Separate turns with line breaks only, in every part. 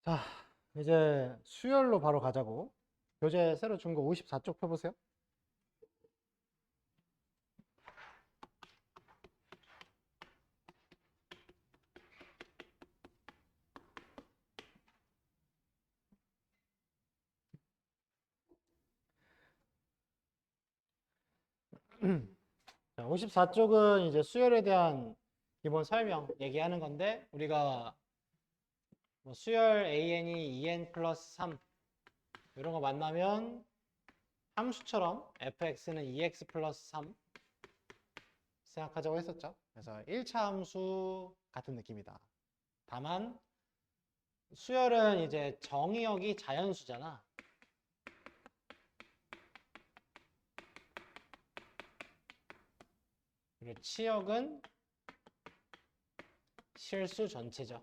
자, 이제 수열로 바로 가자고. 교재 새로 준 거 54쪽 펴보세요. 자, 54쪽은 이제 수열에 대한 기본 설명 얘기하는 건데, 우리가 뭐 수열 AN이 2N 플러스 3 이런 거 만나면 함수처럼 fx는 2x 플러스 3 생각하자고 했었죠. 그래서 1차 함수 같은 느낌이다. 다만 수열은 이제 정의역이 자연수잖아. 그리고 치역은 실수 전체죠.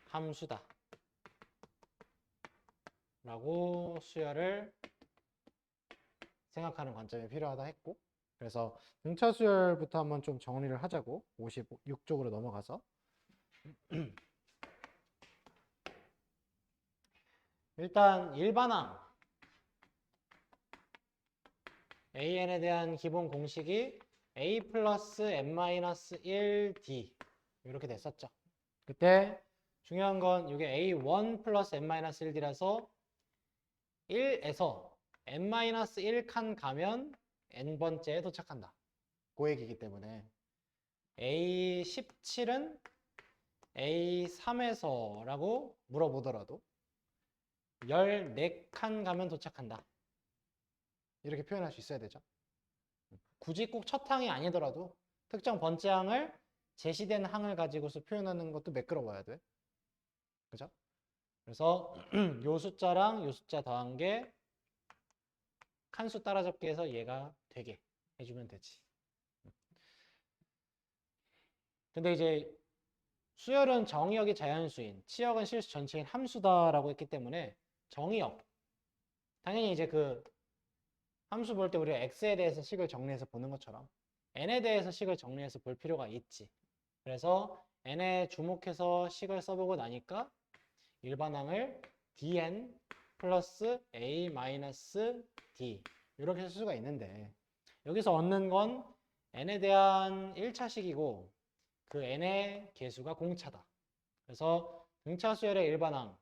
함수다 라고 수열을 생각하는 관점이 필요하다 했고, 그래서 등차 수열부터 한번 좀 정리를 하자고. 56쪽으로 넘어가서 일단 일반항 AN에 대한 기본 공식이 A 플러스 n-1D 이렇게 됐었죠. 그때 중요한 건 이게 A1 플러스 n-1D라서 1에서 n-1칸 가면 n번째에 도착한다. 그 얘기이기 때문에 A17은 A3에서 라고 물어보더라도 14칸 가면 도착한다. 이렇게 표현할 수 있어야 되죠. 굳이 꼭 첫 항이 아니더라도 특정 번째 항을 제시된 항을 가지고서 표현하는 것도 매끄러워야 돼. 그죠? 그래서 요 숫자랑 요 숫자 더한 게 칸수 따라잡기 해서 얘가 되게 해주면 되지. 근데 이제 수열은 정의역이 자연수인, 치역은 실수 전체인 함수다라고 했기 때문에 정의역, 당연히 이제 그 함수 볼 때 우리가 x에 대해서 식을 정리해서 보는 것처럼 n에 대해서 식을 정리해서 볼 필요가 있지. 그래서 n에 주목해서 식을 써보고 나니까 일반항을 dn 플러스 a 마이너스 d 이렇게 쓸 수가 있는데, 여기서 얻는 건 n에 대한 1차식이고 그 n의 개수가 공차다. 그래서 등차 수열의 일반항은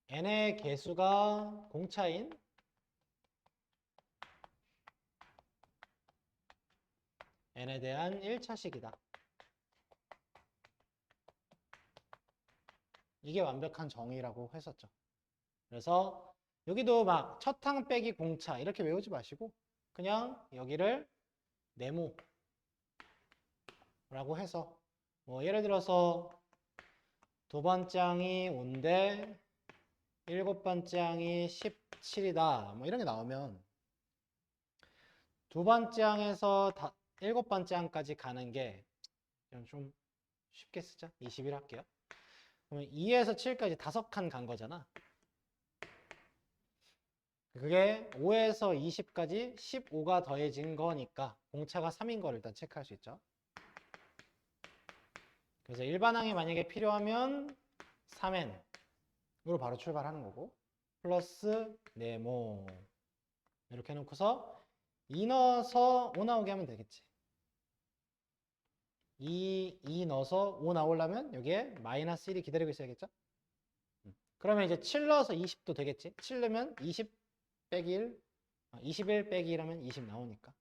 n의 개수가 공차인 n에 대한 1차식이다. 이게 완벽한 정의라고 했었죠. 그래서 여기도 막 첫항 빼기 공차 이렇게 외우지 마시고 그냥 여기를 네모라고 해서 뭐 예를 들어서 두 번째 항이 5인데 일곱 번째 항이 17이다. 뭐 이런 게 나오면 두 번째 항에서 일곱 번째 항까지 가는 게 좀 쉽게 쓰자. 21 할게요. 그러면 2에서 7까지 5칸 간 거잖아. 그게 5에서 20까지 15가 더해진 거니까 공차가 3인 걸 일단 체크할 수 있죠. 그래서 일반항이 만약에 필요하면 3n으로 바로 출발하는 거고, 플러스 네모 이렇게 해놓고서 2 넣어서 5 나오게 하면 되겠지. 2 넣어서 5 나오려면 여기에 마이너스 1이 기다리고 있어야겠죠. 그러면 이제 7 넣어서 20도 되겠지. 7 넣으면 20 빼기 1, 21 빼기 1하면 20 나오니까.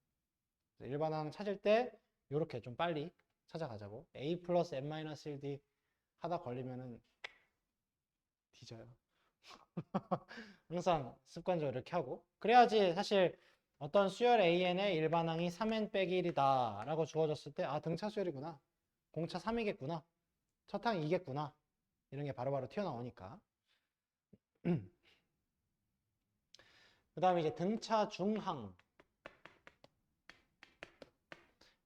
일반항 찾을 때 이렇게 좀 빨리 찾아가자고. A 플러스 n-1D 하다 걸리면은 뒤져요. 항상 습관적으로 이렇게 하고. 그래야지 사실 어떤 수열 AN의 일반항이 3n 빼기 1이다 라고 주어졌을 때 아, 등차 수열이구나. 공차 3이겠구나. 첫 항 2겠구나. 이런 게 바로바로 튀어나오니까. 그 다음에 이제 등차 중항.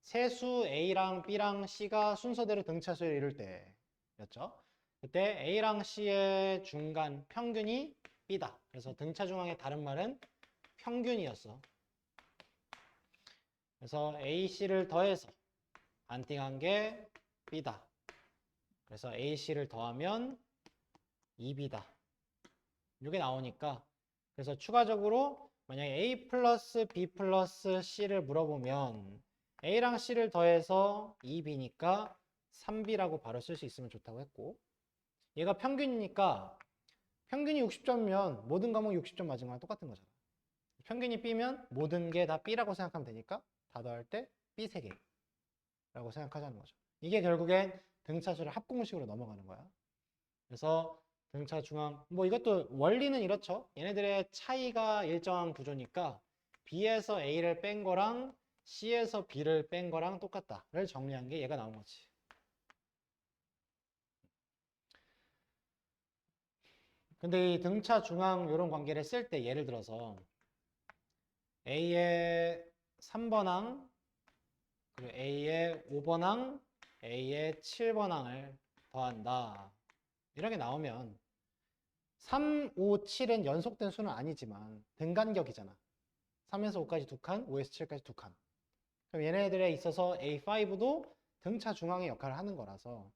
세수 A랑 B랑 C가 순서대로 등차 수열을 이룰 때였죠. 그때 A랑 C의 중간 평균이 B다. 그래서 등차 중항의 다른 말은 평균이었어. 그래서 A, C를 더해서 안띵한 게 B다. 그래서 AC를 더하면 2B다. 이게 나오니까 그래서 추가적으로 만약에 A 플러스 B 플러스 C를 물어보면 A랑 C를 더해서 2B니까 3B라고 바로 쓸 수 있으면 좋다고 했고, 얘가 평균이니까 평균이 60점이면 모든 과목 60점 맞은 거랑 똑같은 거잖아. 평균이 B면 모든 게 다 B라고 생각하면 되니까 다 더할 때 B 3개라고 생각하자는 거죠. 이게 결국엔 등차수를 합공식으로 넘어가는 거야. 그래서 등차 중앙, 뭐 이것도 원리는 이렇죠. 얘네들의 차이가 일정한 구조니까 B에서 A를 뺀 거랑 C에서 B를 뺀 거랑 똑같다를 정리한 게 얘가 나온 거지. 근데 이 등차 중앙 이런 관계를 쓸 때 예를 들어서 A의 3번항, 그리고 A의 5번항, A의 7번항을 더한다. 이런 게 나오면 3, 5, 7은 연속된 수는 아니지만 등간격이잖아. 3에서 5까지 2칸, 5에서 7까지 2칸. 그럼 얘네들에 있어서 A5도 등차 중앙의 역할을 하는 거라서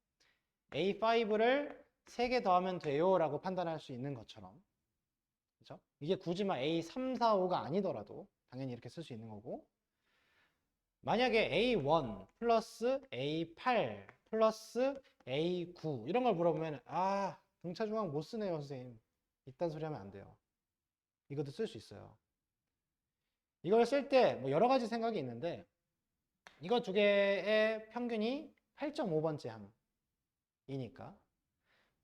A5를 3개 더하면 돼요 라고 판단할 수 있는 것처럼, 그죠? 이게 굳이 막 A3, 4, 5가 아니더라도 당연히 이렇게 쓸 수 있는 거고, 만약에 A1 플러스 A8 플러스 A9 이런 걸 물어보면 등차 중앙 못 쓰네요 선생님, 이딴 소리 하면 안 돼요. 이것도 쓸 수 있어요. 이걸 쓸 때 뭐 여러 가지 생각이 있는데, 이거 두 개의 평균이 8.5번째 항이니까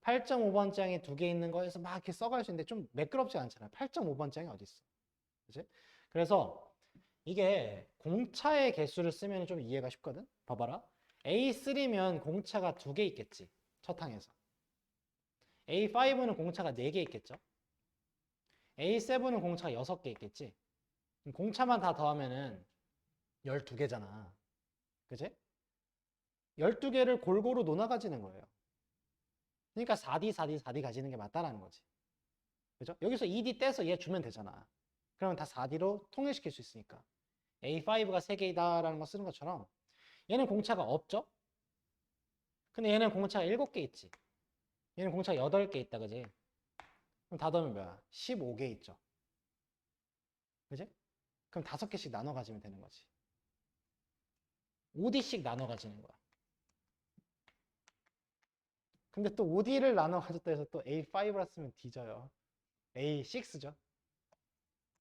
8.5번째 항이 두 개 있는 거에서 막 이렇게 써갈 수 있는데 좀 매끄럽지 않잖아요. 8.5번째 항이 어디 있어? 그치? 그래서 이게 공차의 개수를 쓰면 좀 이해가 쉽거든? 봐봐라. A3면 공차가 두 개 있겠지. 첫 항에서. A5는 공차가 4개 있겠죠? A7은 공차가 6개 있겠지? 공차만 다 더하면은 12개잖아. 그치? 12개를 골고루 논아 가지는 거예요. 그러니까 4D, 4D, 4D 가지는 게 맞다라는 거지. 그죠? 여기서 2D 떼서 얘 주면 되잖아. 그러면 다 4D로 통일시킬 수 있으니까. A5가 3개이다라는 거 쓰는 것처럼 얘는 공차가 없죠? 근데 얘는 공차가 7개 있지. 얘는 공차가 8개 있다, 그지? 그럼 다 더하면 뭐야? 15개 있죠. 그지? 그럼 5개씩 나눠 가지면 되는 거지. 5D씩 나눠 가지는 거야. 근데 또 5D를 나눠 가졌다 해서 또 A5라 쓰면 뒤져요. A6죠.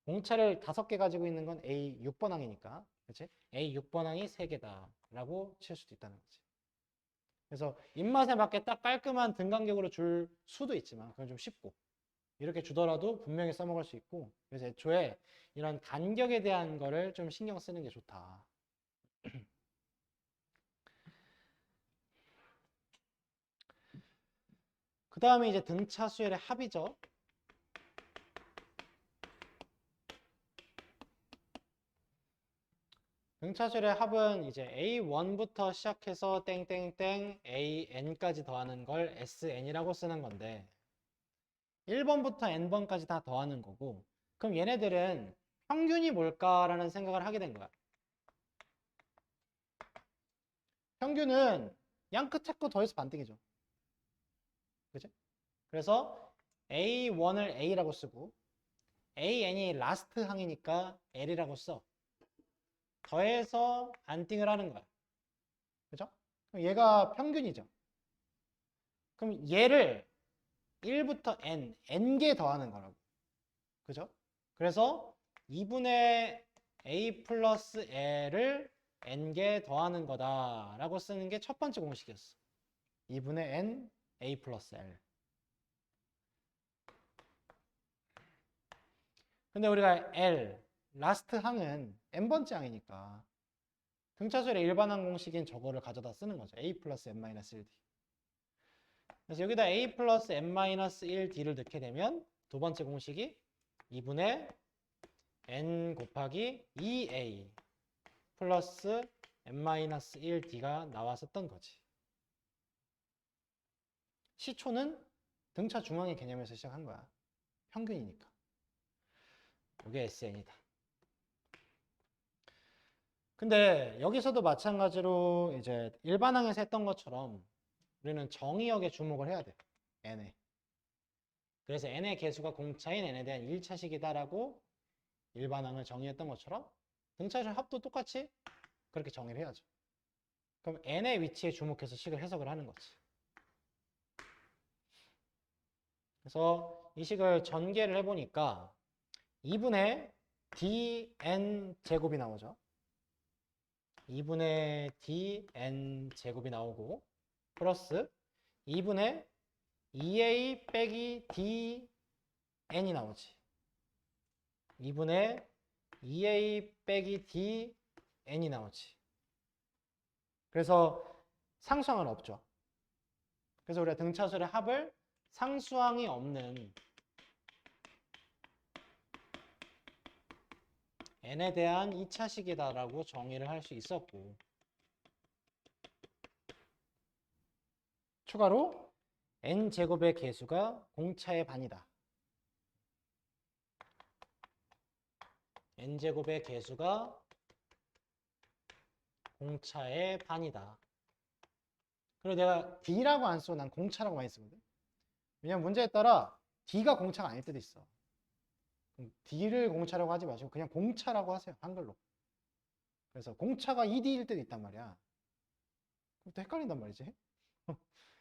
공차를 5개 가지고 있는 건 A6번항이니까. 그치? A6번항이 3개다 라고 칠 수도 있다는 거지. 그래서 입맛에 맞게 딱 깔끔한 등간격으로 줄 수도 있지만 그건 좀 쉽고, 이렇게 주더라도 분명히 써먹을 수 있고, 그래서 애초에 이런 간격에 대한 거를 좀 신경 쓰는 게 좋다. 그 다음에 이제 등차 수열의 합이죠. 등차 수열의 합은 이제 A1부터 시작해서 땡땡땡 AN까지 더하는 걸 SN이라고 쓰는 건데, 1번부터 n번까지 다 더하는 거고, 그럼 얘네들은 평균이 뭘까라는 생각을 하게 된 거야. 평균은 양 끝에 거 더해서 반등이죠. 그치? 그래서 A1을 A라고 쓰고 AN이 라스트 항이니까 L이라고 써. 더해서 반등을 하는 거야. 그죠? 그럼 얘가 평균이죠. 그럼 얘를 1부터 n개 더하는 거라고. 그죠? 그래서 2분의 a 플러스 l을 n개 더하는 거다라고 쓰는 게 첫 번째 공식이었어. 2분의 n a 플러스 l. 근데 우리가 l, 라스트 항은 n번째 항이니까 등차수열의 일반항 공식인 저거를 가져다 쓰는 거죠. a 플러스 n-1d. 그래서 여기다 a 플러스 n-1d를 넣게 되면 두 번째 공식이 2분의 n 곱하기 2a 플러스 n-1d가 나왔었던 거지. 시초는 등차 중앙의 개념에서 시작한 거야. 평균이니까. 이게 SN이다. 근데 여기서도 마찬가지로 이제 일반항에서 했던 것처럼 우리는 정의역에 주목을 해야 돼. n에. 그래서 n의 개수가 공차인 n에 대한 1차식이다라고 일반항을 정의했던 것처럼 등차수열 합도 똑같이 그렇게 정의를 해야죠. 그럼 n의 위치에 주목해서 식을 해석을 하는 거지. 그래서 이 식을 전개를 해보니까 2분의 dn 제곱이 나오죠. 2분의 dn 제곱이 나오고 플러스 2분의 2a 빼기 dn이 나오지. 2분의 2a 빼기 dn이 나오지. 그래서 상수항은 없죠. 그래서 우리가 등차수열의 합을 상수항이 없는 n에 대한 2차식이다라고 정의를 할 수 있었고, 추가로 n제곱의 개수가 공차의 반이다. n제곱의 개수가 공차의 반이다. 그리고 내가 d라고 안 쓰고 난 공차라고 많이 쓰거든. 왜냐면 문제에 따라 d가 공차가 아닐 때도 있어. d를 공차라고 하지 마시고 그냥 공차라고 하세요. 한글로. 그래서 공차가 2d일 때도 있단 말이야. 그럼 또 헷갈린단 말이지.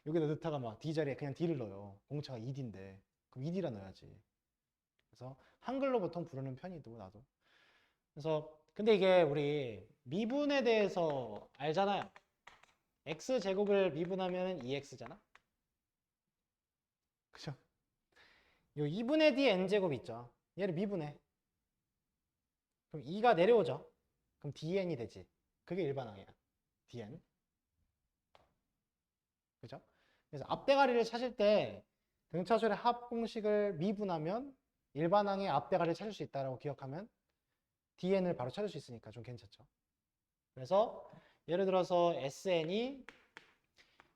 여기다 넣다가 막 d 자리에 그냥 d를 넣어요. 공차가 2d인데 그럼 2d라 넣어야지. 그래서 한글로 보통 부르는 편이고 나도. 그래서 근데 이게 우리 미분에 대해서 알잖아요. x제곱을 미분하면 2x잖아. 그죠? 요 2분의 d n제곱 있죠. 얘를 미분해. 그럼 2가 내려오죠. 그럼 dn이 되지. 그게 일반항이야. dn. 그죠? 그래서 앞대가리를 찾을 때 등차수열의 합 공식을 미분하면 일반항의 앞대가리를 찾을 수 있다고 기억하면 dn을 바로 찾을 수 있으니까 좀 괜찮죠. 그래서 예를 들어서 sn이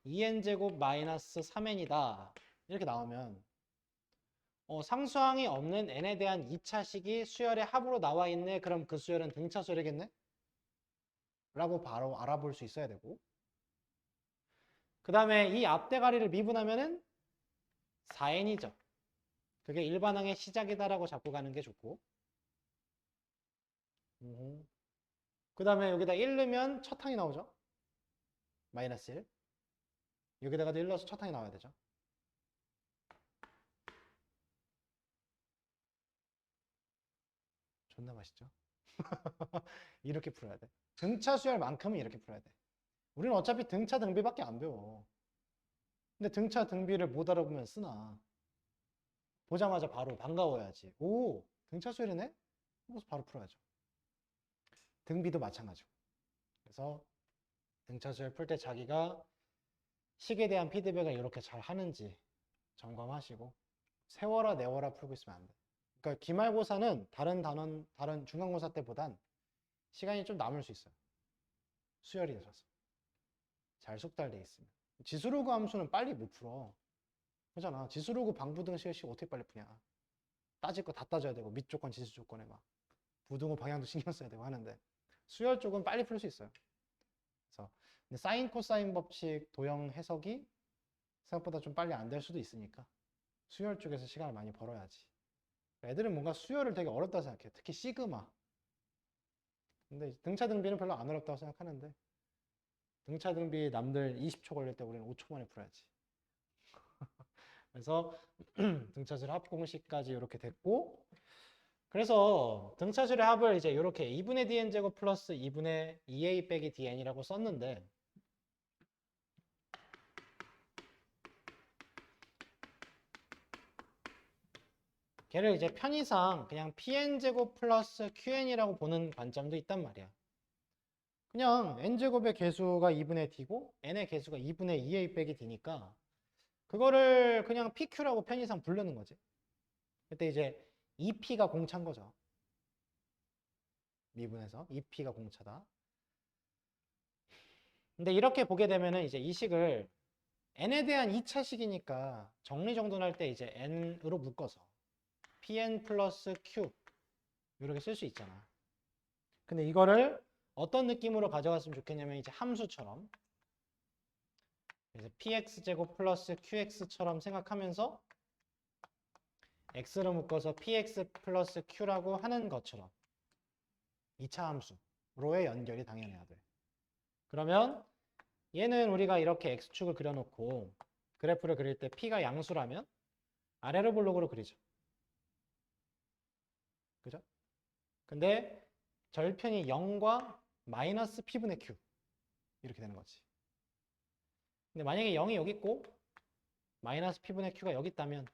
2n제곱 마이너스 3n이다. 이렇게 나오면 상수항이 없는 n에 대한 2차식이 수열의 합으로 나와 있네. 그럼 그 수열은 등차수열이겠네? 라고 바로 알아볼 수 있어야 되고, 그 다음에 이 앞대가리를 미분하면은 4n이죠. 그게 일반항의 시작이다라고 잡고 가는 게 좋고, 그 다음에 여기다 1 넣으면 첫 항이 나오죠. 마이너스 1. 여기다가도 1 넣어서 첫 항이 나와야 되죠. 존나 맛있죠? 이렇게 풀어야 돼. 등차 수열만큼은 이렇게 풀어야 돼. 우리는 어차피 등차 등비밖에 안 배워. 근데 등차 등비를 못 알아보면 쓰나. 보자마자 바로 반가워야지. 오, 등차 수열이네? 그래서 바로 풀어야죠. 등비도 마찬가지고. 그래서 등차 수열 풀 때 자기가 식에 대한 피드백을 이렇게 잘 하는지 점검하시고 세워라 내워라 풀고 있으면 안 돼. 그러니까 기말고사는 다른 중간고사 때보단 시간이 좀 남을 수 있어요. 수열이 들어서. 잘 숙달돼 있으면. 지수로그 함수는 빨리 못 풀어. 그잖아. 지수로그 방부등 시식 어떻게 빨리 푸냐. 따질 거 다 따져야 되고 밑 조건 지수 조건에 막 부등호 방향도 신경 써야 되고 하는데 수열 쪽은 빨리 풀 수 있어요. 그래서 근데 사인 코사인 법칙 도형 해석이 생각보다 좀 빨리 안 될 수도 있으니까 수열 쪽에서 시간을 많이 벌어야지. 애들은 뭔가 수열을 되게 어렵다고 생각해. 특히 시그마. 근데 등차 등비는 별로 안 어렵다고 생각하는데 등차 등비 남들 20초 걸릴 때 우리는 5초 만에 풀어야지. 그래서 등차수열 합 공식까지 이렇게 됐고, 그래서 등차수열의 합을 이제 이렇게 2분의 dn 제곱 플러스 2분의 2a 빼기 dn이라고 썼는데, 걔를 이제 편의상 그냥 pn 제곱 플러스 qn이라고 보는 관점도 있단 말이야. 그냥 n제곱의 개수가 2분의 d고 n의 개수가 2분의 2a 빼기 d니까 그거를 그냥 pq라고 편의상 부르는 거지. 그때 이제 2p가 공차인 거죠. 미분해서 2p가 공차다. 근데 이렇게 보게 되면은 이제 이 식을 n에 대한 2차식이니까 정리정돈할 때 이제 n으로 묶어서 pn 플러스 q 이렇게 쓸 수 있잖아. 근데 이거를 어떤 느낌으로 가져갔으면 좋겠냐면 이제 함수처럼 그래서 px제곱 플러스 qx처럼 생각하면서 x로 묶어서 px 플러스 q라고 하는 것처럼 2차 함수로의 연결이 당연해야 돼. 그러면 얘는 우리가 이렇게 x축을 그려놓고 그래프를 그릴 때 p가 양수라면 아래로 볼록으로 그리죠. 그죠? 근데 절편이 0과 마이너스 p분의 q 이렇게 되는 거지. 근데 만약에 0이 여기 있고 마이너스 p분의 q가 여기 있다면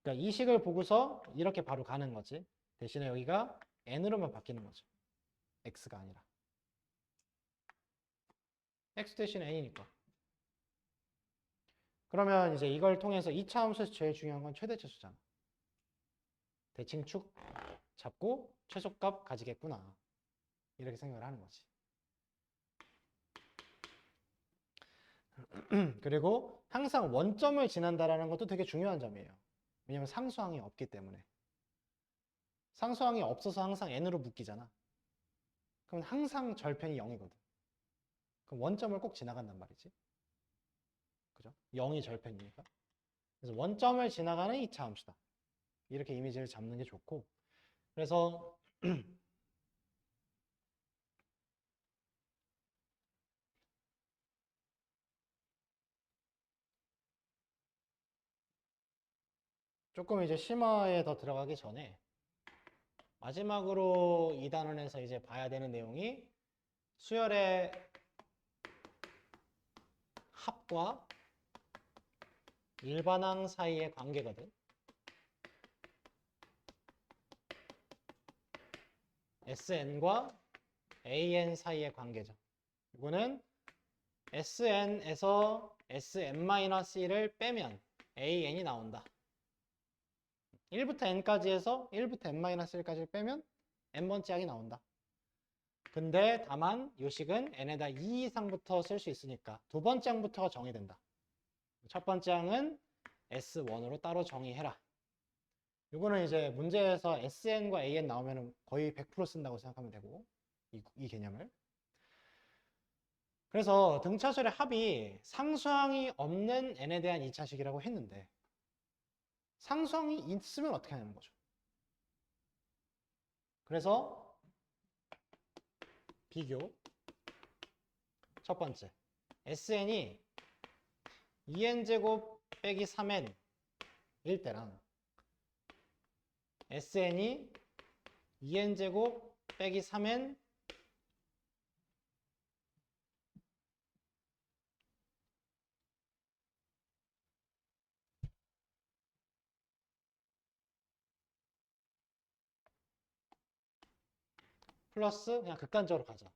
그러니까 이 식을 보고서 이렇게 바로 가는 거지. 대신에 여기가 n으로만 바뀌는 거죠. x가 아니라. x 대신에 n이니까. 그러면 이제 이걸 통해서 2차 함수에서 제일 중요한 건 최대치수잖아. 대칭축 잡고 최소값 가지겠구나. 이렇게 생각을 하는 거지. 그리고 항상 원점을 지난다라는 것도 되게 중요한 점이에요. 왜냐면 상수항이 없기 때문에. 상수항이 없어서 항상 n으로 묶이잖아. 그럼 항상 절편이 0이거든. 그럼 원점을 꼭 지나간단 말이지. 그죠? 0이 절편이니까. 그래서 원점을 지나가는 2차 함수다. 이렇게 이미지를 잡는 게 좋고. 그래서 조금 이제 심화에 더 들어가기 전에 마지막으로 2단원에서 이제 봐야 되는 내용이 수열의 합과 일반항 사이의 관계거든. SN과 AN 사이의 관계죠. 이거는 SN에서 SN-1을 빼면 AN이 나온다. 1부터 N까지 해서 1부터 N-1까지를 빼면 N번째 항이 나온다. 근데 다만 이 식은 N에다 2 이상부터 쓸 수 있으니까 두 번째 항부터가 정의된다. 첫 번째 항은 S1으로 따로 정의해라. 이거는 이제 문제에서 SN과 AN 나오면 거의 100% 쓴다고 생각하면 되고 이 개념을. 그래서 등차수열의 합이 상수항이 없는 n에 대한 2차식이라고 했는데 상수항이 있으면 어떻게 하냐는 거죠. 그래서 비교 첫 번째 SN이 2n제곱 빼기 3n일 때랑 SN이 2n제곱 빼기 3n 플러스 그냥 극단적으로 가자.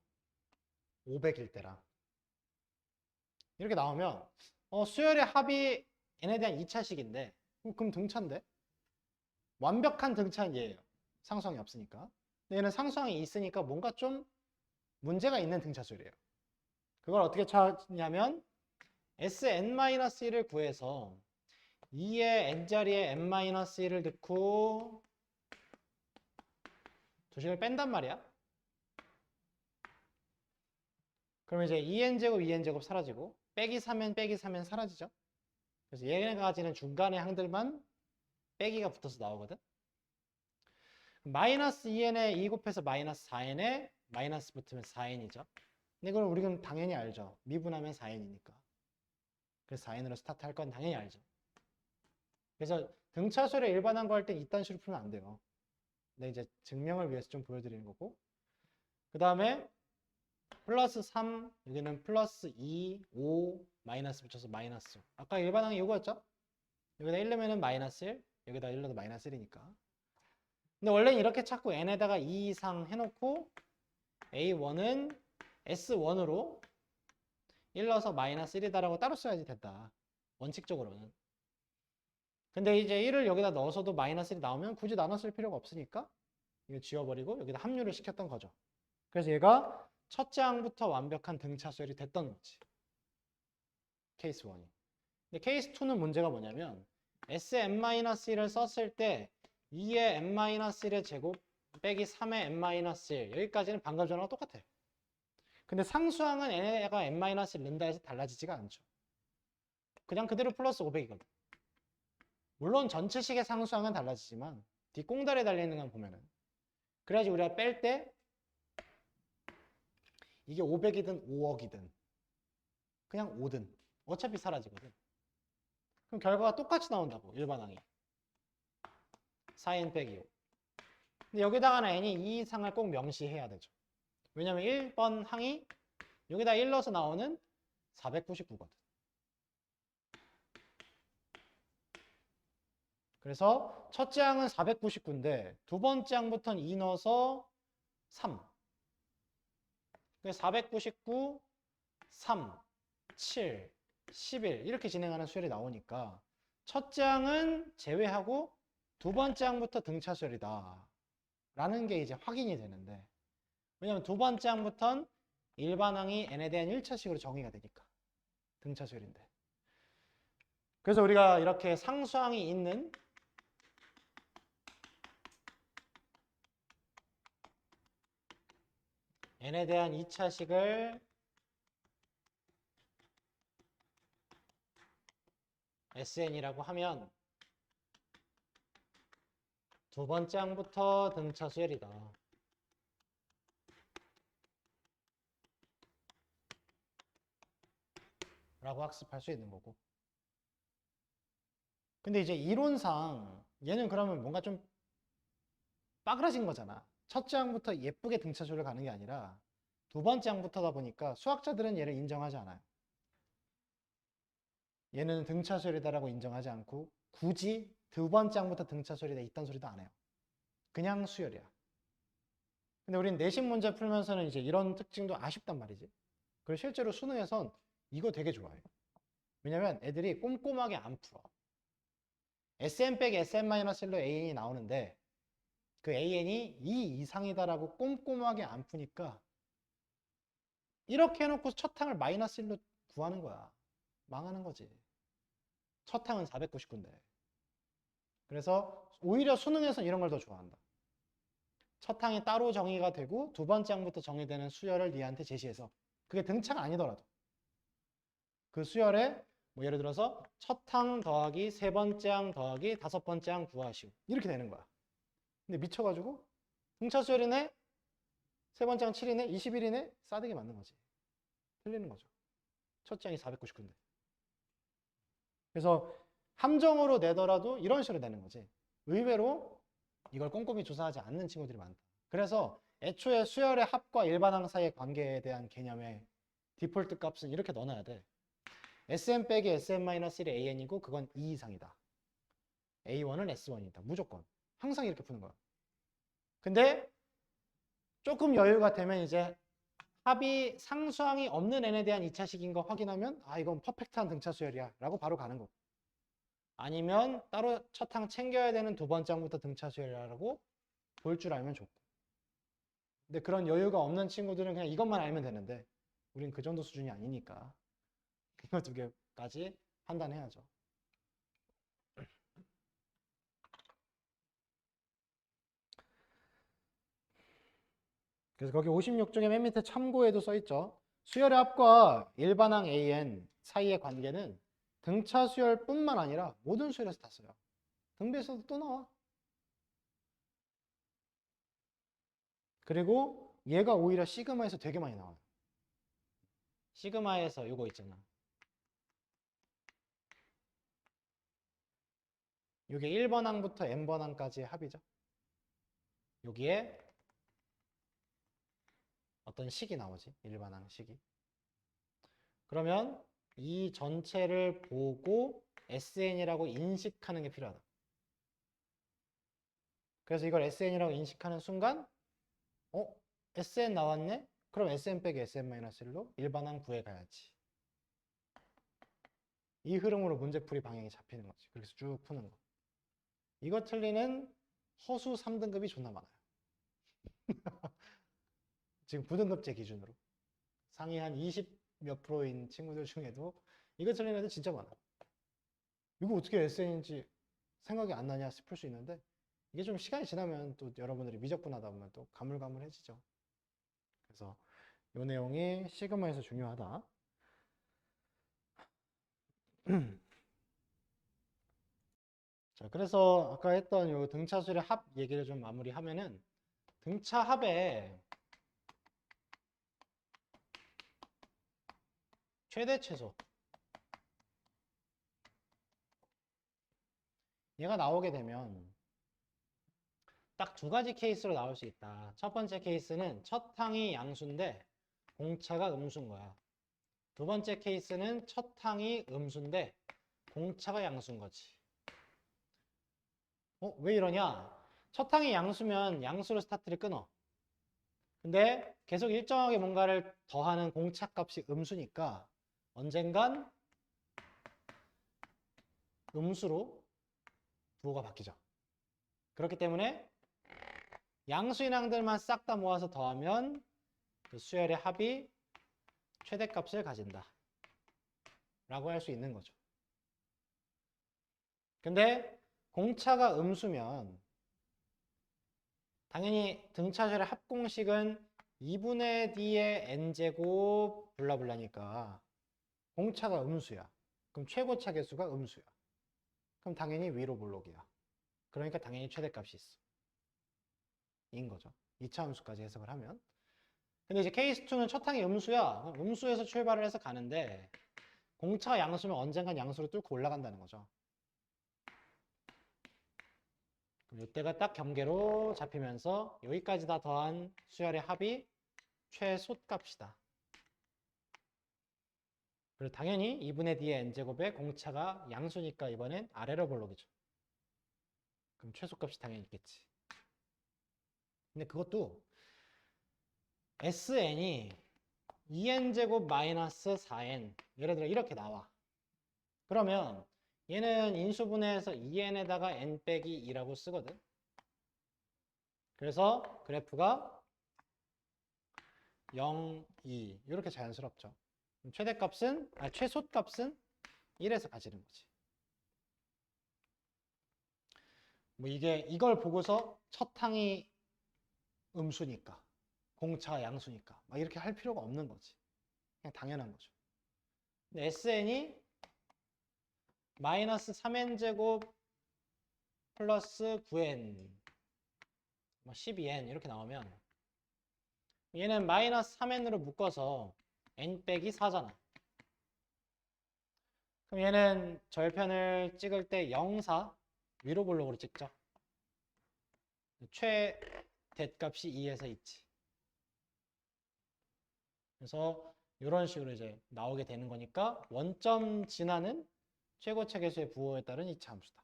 500일 때랑 이렇게 나오면 수열의 합이 n에 대한 2차식인데 그럼 등차인데 완벽한 등차는 얘예요. 상수항이 없으니까. 근데 얘는 상수항이 있으니까 뭔가 좀 문제가 있는 등차수열이에요. 그걸 어떻게 찾냐면 Sn-1을 구해서 2의 n자리에 n-1을 넣고 두 식을 뺀단 말이야. 그럼 이제 2n제곱 2n제곱 사라지고 빼기 3n 빼기 3n 사라지죠. 그래서 얘네가 가지는 중간의 항들만 빼기가 붙어서 나오거든. 마이너스 2n에 2 곱해서 마이너스 4n에 마이너스 붙으면 4n이죠. 근데 그걸 우리는 당연히 알죠. 미분하면 4n이니까. 그래서 4n으로 스타트 할 건 당연히 알죠. 그래서 등차수열의 일반항 구할 때 이딴 식으로 풀면 안 돼요. 근데 이제 증명을 위해서 좀 보여드리는 거고. 그 다음에 플러스 3, 여기는 플러스 2, 5, 마이너스 붙여서 마이너스 5. 아까 일반항이 이거였죠? 여기다 1 넣으면 마이너스 1, 여기다 1 넣어도 마이너스 1이니까. 근데 원래는 이렇게 찾고 n에다가 2 이상 해놓고 a1은 s1으로 1 넣어서 마이너스 1이다라고 따로 써야지 됐다. 원칙적으로는. 근데 이제 1을 여기다 넣어서도 마이너스 1이 나오면 굳이 나눠 쓸 필요가 없으니까 이거 지워버리고 여기다 합류를 시켰던 거죠. 그래서 얘가 첫째 항부터 완벽한 등차수열이 됐던 거지. 케이스 1이. 근데 케이스 2는 문제가 뭐냐면 Sn-1을 썼을 때 2의 n-1의 제곱 빼기 3의 n-1 여기까지는 방금 전하고 똑같아요. 근데 상수항은 n가 n-1을 넣는다 해서 달라지지가 않죠. 그냥 그대로 플러스 500이거든. 물론 전체식의 상수항은 달라지지만 뒷공달에 달려있는 건 보면은 그래야지 우리가 뺄 때 이게 500이든 5억이든 그냥 5든 어차피 사라지거든. 그럼 결과가 똑같이 나온다고 일반항이 4n 빼기 5. 근데 여기다가는 n이 2 이상을 꼭 명시해야 되죠. 왜냐면 1번 항이 여기다 1 넣어서 나오는 499거든. 그래서 첫째 항은 499인데 두 번째 항부터는 2 넣어서 3. 그래서 499, 3, 7, 11 이렇게 진행하는 수열이 나오니까 첫째 항은 제외하고 두 번째 항부터 등차 수열이다 라는 게 이제 확인이 되는데, 왜냐면 두 번째 항부터는 일반 항이 n에 대한 1차식으로 정의가 되니까 등차 수열인데, 그래서 우리가 이렇게 상수항이 있는 n에 대한 2차식을 SN이라고 하면 두 번째 항부터 등차 수열이다 라고 학습할 수 있는 거고. 근데 이제 이론상 얘는 그러면 뭔가 좀 빠그라진 거잖아. 첫째 항부터 예쁘게 등차 수열을 가는 게 아니라 두 번째 항부터다 보니까 수학자들은 얘를 인정하지 않아요. 얘는 등차 수열이다라고 인정하지 않고 굳이 두 번째 항부터 등차 수열이다 이딴 소리도 안 해요. 그냥 수열이야. 근데 우린 내신 문제 풀면서는 이제 이런 특징도 아쉽단 말이지. 그리고 실제로 수능에선 이거 되게 좋아해. 왜냐면 애들이 꼼꼼하게 안 풀어. SM 빼기 SM-1로 AN이 나오는데 그 AN이 2 이상이다라고 꼼꼼하게 안 푸니까 이렇게 해놓고 첫 항을 마이너스 1로 구하는 거야. 망하는 거지. 첫 항은 499인데. 그래서 오히려 수능에서는 이런 걸 더 좋아한다. 첫 항이 따로 정의가 되고 두 번째 항부터 정의되는 수열을 니한테 제시해서 그게 등차가 아니더라도 그 수열에 뭐 예를 들어서 첫 항 더하기 세 번째 항 더하기 다섯 번째 항 구하시오 이렇게 되는 거야. 근데 미쳐가지고 등차 수열이네, 세 번째 항 7이네, 21이네 싸대기 맞는 거지. 틀리는 거죠. 첫째 항이 499인데. 그래서 함정으로 내더라도 이런 식으로 내는 거지. 의외로 이걸 꼼꼼히 조사하지 않는 친구들이 많다. 그래서 애초에 수열의 합과 일반항 사이의 관계에 대한 개념의 디폴트 값은 이렇게 넣어놔야 돼. SM 빼기 SM-1의 AN이고 그건 2 이상이다. A1은 S1이다. 무조건. 항상 이렇게 푸는 거야. 근데 조금 여유가 되면 이제 합이 상수항이 없는 n에 대한 2차식인 거 확인하면 아 이건 퍼펙트한 등차 수열이야 라고 바로 가는 거고, 아니면 따로 첫 항 챙겨야 되는 두 번째 항부터 등차 수열이라고 볼 줄 알면 좋고. 근데 그런 여유가 없는 친구들은 그냥 이것만 알면 되는데 우린 그 정도 수준이 아니니까 이거 두 개까지 판단해야죠. 그래서 거기 56쪽에 맨 밑에 참고에도 써있죠. 수열의 합과 일반항 AN 사이의 관계는 등차 수열뿐만 아니라 모든 수열에서 다 써요. 등비에서도 또 나와. 그리고 얘가 오히려 시그마에서 되게 많이 나와요. 시그마에서 이거 있잖아. 이게 1번 항부터 n번 항까지의 합이죠. 여기에 어떤 식이 나오지. 일반항 식이. 그러면 이 전체를 보고 SN이라고 인식하는 게 필요하다. 그래서 이걸 SN이라고 인식하는 순간 SN 나왔네? 그럼 SN 빼기 SN-1로 일반항 구해 가야지. 이 흐름으로 문제풀이 방향이 잡히는 거지. 그래서 쭉 푸는 거. 이거 틀리는 허수 3등급이 존나 많아요. 지금 9등급제 기준으로. 상위 한 20 몇 프로인 친구들 중에도 이거 틀리는 애들 진짜 많아. 이거 어떻게 SN인지 생각이 안 나냐 싶을 수 있는데 이게 좀 시간이 지나면 또 여러분들이 미적분하다 보면 또 가물가물해지죠. 그래서 이 내용이 시그마에서 중요하다. 자, 그래서 아까 했던 요 등차수의 합 얘기를 좀 마무리하면은 등차 합의 최대 최소 얘가 나오게 되면 딱 두 가지 케이스로 나올 수 있다. 첫 번째 케이스는 첫 항이 양수인데 공차가 음수인 거야. 두 번째 케이스는 첫 항이 음수인데 공차가 양수인 거지. 왜 이러냐? 첫 항이 양수면 양수로 스타트를 끊어. 근데 계속 일정하게 뭔가를 더하는 공차 값이 음수니까 언젠간 음수로 부호가 바뀌죠. 그렇기 때문에 양수인항들만 싹 다 모아서 더하면 그 수열의 합이 최대값을 가진다 라고 할 수 있는 거죠. 근데 공차가 음수면 당연히 등차수열의 합공식은 2분의 D의 n제곱 블라블라니까 공차가 음수야. 그럼 최고차 개수가 음수야. 그럼 당연히 위로 볼록이야. 그러니까 당연히 최대값이 있어. 인 거죠. 2차 함수까지 해석을 하면. 근데 이제 케이스 2는 첫 항이 음수야. 음수에서 출발을 해서 가는데 공차가 양수면 언젠간 양수로 뚫고 올라간다는 거죠. 그럼 이때가 딱 경계로 잡히면서 여기까지 다 더한 수열의 합이 최소값이다. 그리고 당연히 2분의 D의 n제곱의 공차가 양수니까 이번엔 아래로 볼록이죠. 그럼 최소값이 당연히 있겠지. 근데 그것도 SN이 2n제곱 마이너스 4n 예를 들어 이렇게 나와. 그러면 얘는 인수분해해서 2n에다가 n 빼기 2라고 쓰거든. 그래서 그래프가 0, 2 이렇게 자연스럽죠. 최소값은 1에서 가지는 거지. 뭐 이걸 보고서 첫 항이 음수니까 공차가 양수니까 막 이렇게 할 필요가 없는 거지. 그냥 당연한 거죠. 근데 SN이 마이너스 3n제곱 플러스 9n 12n 이렇게 나오면 얘는 마이너스 3n으로 묶어서 n 빼기 4잖아. 그럼 얘는 절편을 찍을 때 0, 4 위로 볼록으로 찍죠. 최대값이 2에서 있지. 그래서 이런 식으로 이제 나오게 되는 거니까 원점 진화는 최고차 계수의 부호에 따른 2차 함수다.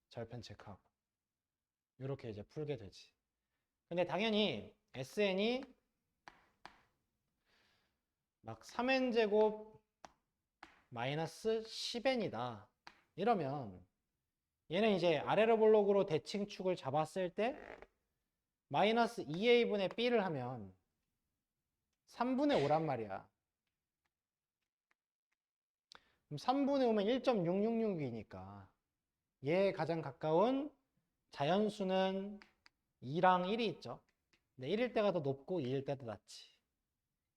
절편 체크하고. 이렇게 이제 풀게 되지. 근데 당연히 SN이 막 3n제곱 마이너스 10n이다. 이러면 얘는 이제 아래로 볼록으로 대칭축을 잡았을 때 마이너스 2a분의 b를 하면 3분의 5란 말이야. 그럼 3분의 5면 1.666이니까 얘에 가장 가까운 자연수는 2랑 1이 있죠. 근데 1일 때가 더 높고 2일 때가 더 낮지.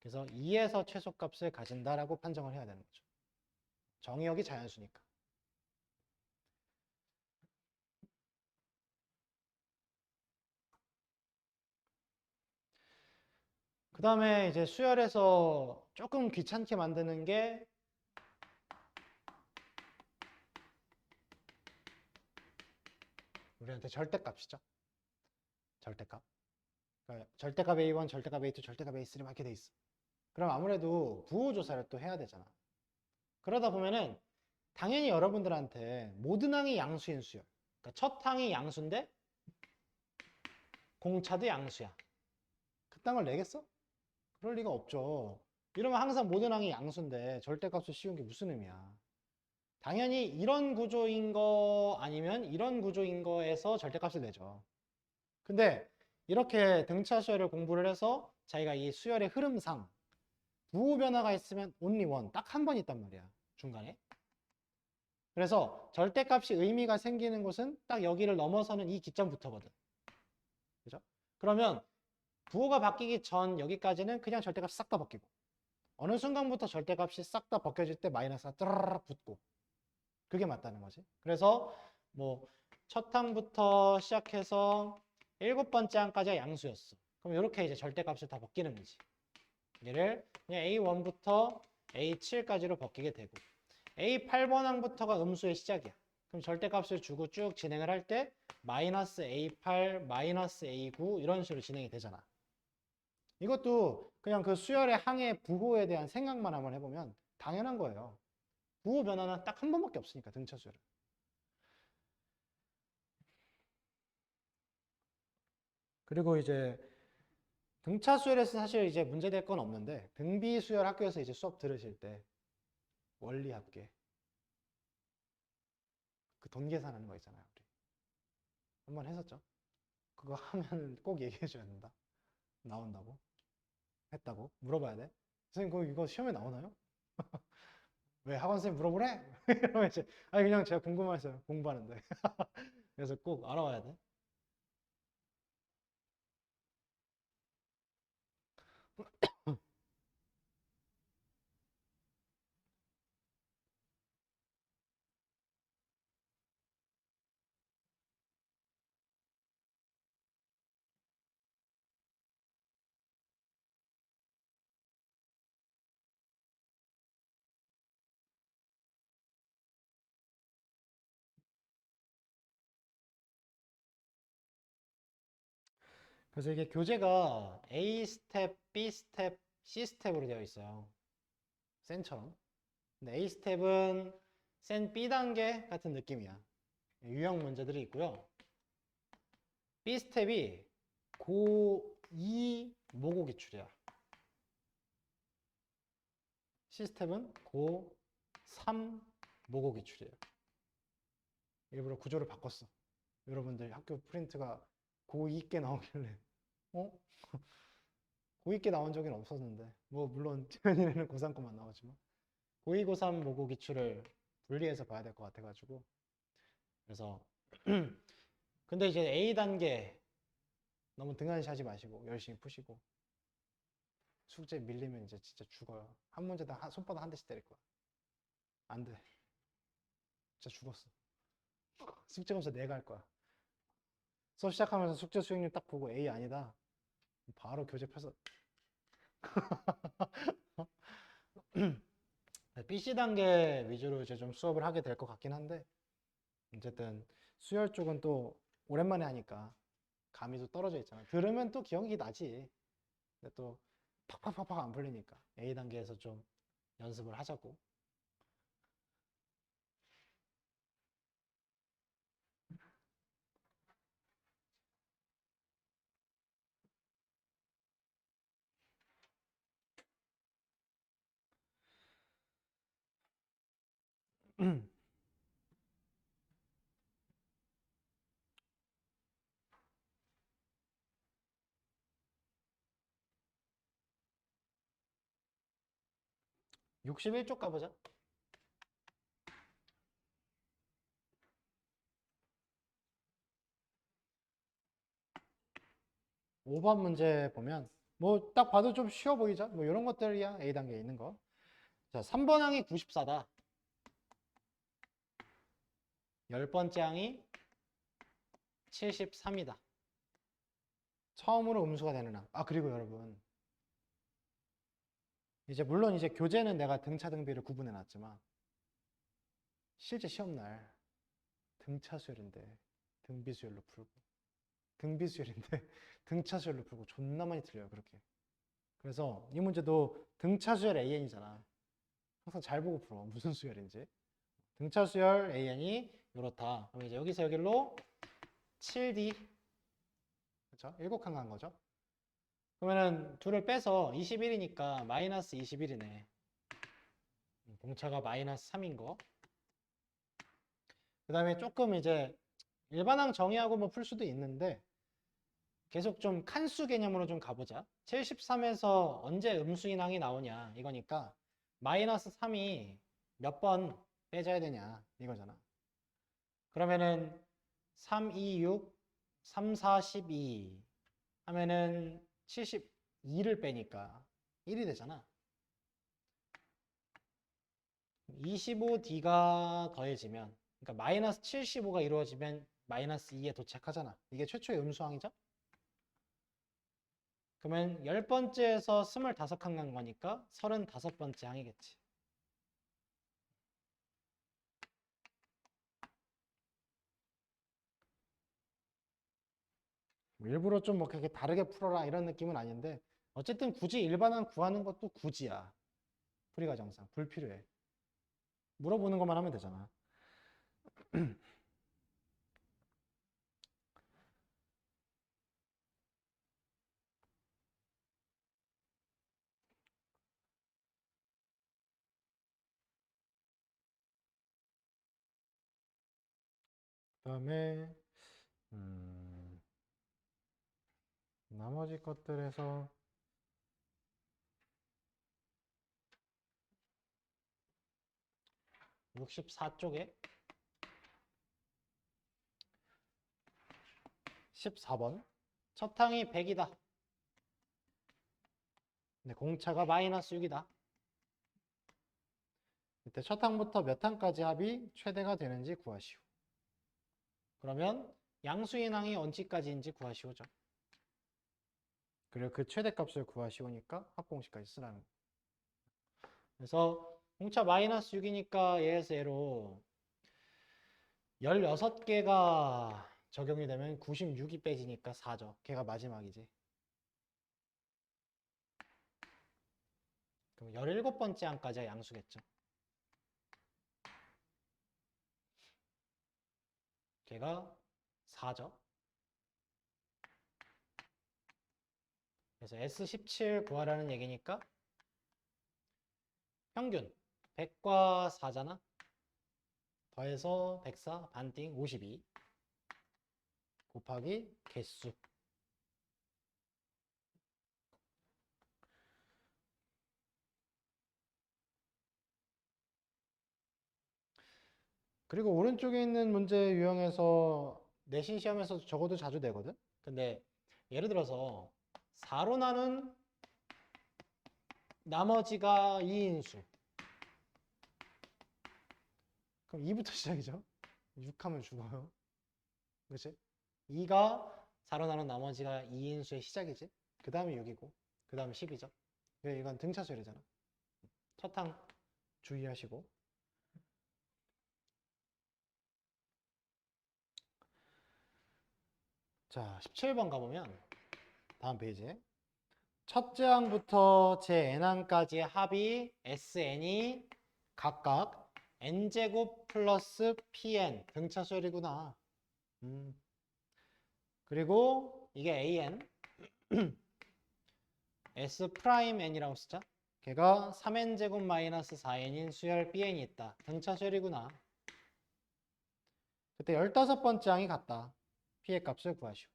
그래서 2에서 최소값을 가진다라고 판정을 해야 되는 거죠. 정의역이 자연수니까. 그 다음에 이제 수열에서 조금 귀찮게 만드는 게 우리한테 절대값이죠. 절대값. 그러니까 절대값 A1, 절대값 A2, 절대값 A3 막 이렇게 돼 있어. 그럼 아무래도 부호 조사를 또 해야 되잖아. 그러다 보면은 당연히 여러분들한테 모든 항이 양수인 수열. 그러니까 첫 항이 양수인데 공차도 양수야. 그딴 걸 내겠어? 그럴 리가 없죠. 이러면 항상 모든 항이 양수인데 절대값을 씌운 게 무슨 의미야. 당연히 이런 구조인 거 아니면 이런 구조인 거에서 절대값을 내죠. 근데 이렇게 등차 수열을 공부를 해서 자기가 이 수열의 흐름상 부호 변화가 있으면 only one, 딱 한 번 있단 말이야. 중간에. 그래서 절대값이 의미가 생기는 곳은 딱 여기를 넘어서는 이 기점부터거든. 그죠? 그러면 부호가 바뀌기 전 여기까지는 그냥 절대값이 싹 다 바뀌고 어느 순간부터 절대값이 싹 다 벗겨질 때 마이너스가 뜨르르 붙고 그게 맞다는 거지. 그래서 뭐 첫 항부터 시작해서 7번째 항까지가 양수였어. 그럼 이렇게 이제 절대값을 다 벗기는 거지. 얘를 그냥 A1부터 A7까지로 벗기게 되고 A8번 항부터가 음수의 시작이야. 그럼 절대값을 주고 쭉 진행을 할 때 마이너스 A8, 마이너스 A9 이런 식으로 진행이 되잖아. 이것도 그냥 그 수열의 항의 부호에 대한 생각만 한번 해보면 당연한 거예요. 부호 변화는 딱 한 번밖에 없으니까 등차 수열은. 그리고 이제 등차 수열에서 사실 이제 문제될 건 없는데 등비 수열 학교에서 이제 수업 들으실 때 원리 합계 그 돈 계산하는 거 있잖아요. 우리 한번 했었죠. 그거 하면 꼭 얘기해 줘야 된다. 나온다고? 했다고? 물어봐야 돼? 선생님 그거 이거 시험에 나오나요? 왜 학원 선생님 물어보래? 이러면 이제 아니 그냥 제가 궁금해서 공부하는데 그래서 꼭 알아와야 돼. 그래서 이게 교재가 A 스텝, B 스텝, C 스텝으로 되어 있어요. 센처럼. 근데 A 스텝은 센 B 단계 같은 느낌이야. 유형 문제들이 있고요. B 스텝이 고2 모고 기출이야. C 스텝은 고3 모고 기출이에요. 일부러 구조를 바꿨어. 여러분들 학교 프린트가 고2께 나오길래 어? 고2께 나온 적은 없었는데 뭐 물론 재현이는 고3 거만 나오지만 고2, 고3 모고 기출을 분리해서 봐야 될 것 같아가지고 그래서 근데 이제 A 단계 너무 등한시하지 마시고 열심히 푸시고 숙제 밀리면 이제 진짜 죽어요. 한 문제당 손바닥 한 대씩 때릴 거야. 안 돼. 진짜 죽었어. 숙제 검사 내가 할 거야. 수업 시작하면서 숙제 수익률 딱 보고 A 아니다. 바로 교재 펴서 BC 단계 위주로 이제 좀 수업을 하게 될 것 같긴 한데 어쨌든 수열 쪽은 또 오랜만에 하니까 감이 또 떨어져 있잖아. 들으면 또 기억이 나지. 근데 또 팍팍팍팍 안 풀리니까 A 단계에서 좀 연습을 하자고. 음. 61쪽 가보자. 5번 문제 보면 뭐 딱 봐도 좀 쉬워 보이죠? 뭐 이런 것들이야 A 단계에 있는 거. 자, 3번 항이 94다. 10번째 항이 73이다. 처음으로 음수가 되는 항. 아, 그리고 여러분. 이제 물론 이제 교재는 내가 등차 등비를 구분해 놨지만 실제 시험날 등차 수열인데 등비 수열로 풀고 등비 수열인데 등차 수열로 풀고 존나 많이 틀려요, 그렇게. 그래서 이 문제도 등차 수열 AN이잖아. 항상 잘 보고 풀어. 무슨 수열인지. 등차 수열 AN이 이렇다. 그럼 이제 여기서 여기로 7D. 그렇죠? 7칸 간 거죠. 그러면은 둘을 빼서 21이니까 마이너스 21이네. 공차가 마이너스 3인 거. 그 다음에 조금 이제 일반항 정의하고 뭐 풀 수도 있는데 계속 좀 칸수 개념으로 좀 가보자. 73에서 언제 음수인항이 나오냐 이거니까 마이너스 3이 몇 번 빼줘야 되냐 이거잖아. 그러면은 3, 2, 6, 3, 4, 12 하면은 72를 빼니까 1이 되잖아. 25D가 더해지면, 그러니까 마이너스 75가 이루어지면 마이너스 2에 도착하잖아. 이게 최초의 음수항이죠? 그러면 10번째에서 25칸 간 거니까 35번째 항이겠지. 일부러 좀 뭐 그렇게 다르게 풀어라 이런 느낌은 아닌데 어쨌든 굳이 일반항 구하는 것도 굳이야. 풀이과정상 불필요해. 물어보는 것만 하면 되잖아. 그다음에 나머지 것들에서 64쪽에 14번 첫 항이 100이다. 근데 공차가 마이너스 6이다. 이때 첫 항부터 몇 항까지 합이 최대가 되는지 구하시오. 그러면 양수인 항이 언제까지인지 구하시오죠. 그리고 그 최대값을 구하시오니까 합공식까지 쓰라는 거. 그래서 공차 마이너스 6이니까 얘에서 얘로 16개가 적용이 되면 96이 빼지니까 4죠. 걔가 마지막이지. 그럼 17번째 항까지가 양수겠죠. 걔가 4죠. 그래서 S17 구하라는 얘기니까 평균 100과 4잖아. 더해서 104 반띵 52 곱하기 개수. 그리고 오른쪽에 있는 문제 유형에서 내신 시험에서 적어도 자주 내거든. 근데 예를 들어서 4로 나눈 나머지가 2인수. 그럼 2부터 시작이죠. 6 하면 죽어요. 그치? 2가 4로 나눈 나머지가 2인수의 시작이지. 그 다음에 6이고 그 다음에 10이죠. 이건 등차수열이잖아. 첫 항 주의하시고. 자, 17번 가보면 다음 페이지에 첫째 항부터 제 n항까지의 합이 sn이 각각 n제곱 플러스 pn 등차수열이구나. 그리고 이게 an s 프라임 n이라고 쓰자. 걔가 3n제곱 마이너스 4n인 수열 bn이 있다. 등차수열이구나. 그때 15번째 항이 같다. p의 값을 구하시오.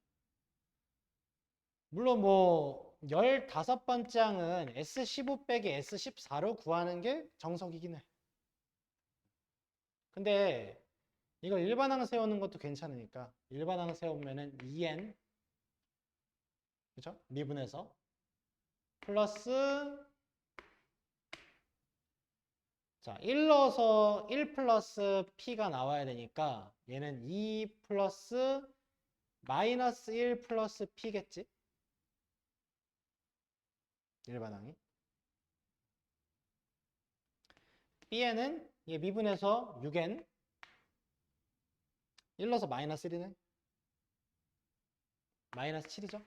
물론 뭐 15번째 항은 S15 빼기 S14로 구하는 게 정석이긴 해. 근데 이거 일반항 세우는 것도 괜찮으니까 일반항 세우면은 2n 그죠? 미분해서 플러스 자 1 넣어서 1 플러스 p가 나와야 되니까 얘는 2 플러스 마이너스 1 플러스 p겠지? 일반항이 bn은 얘 미분해서 6n 1 넣어서 마이너스 1이네 마이너스 7이죠?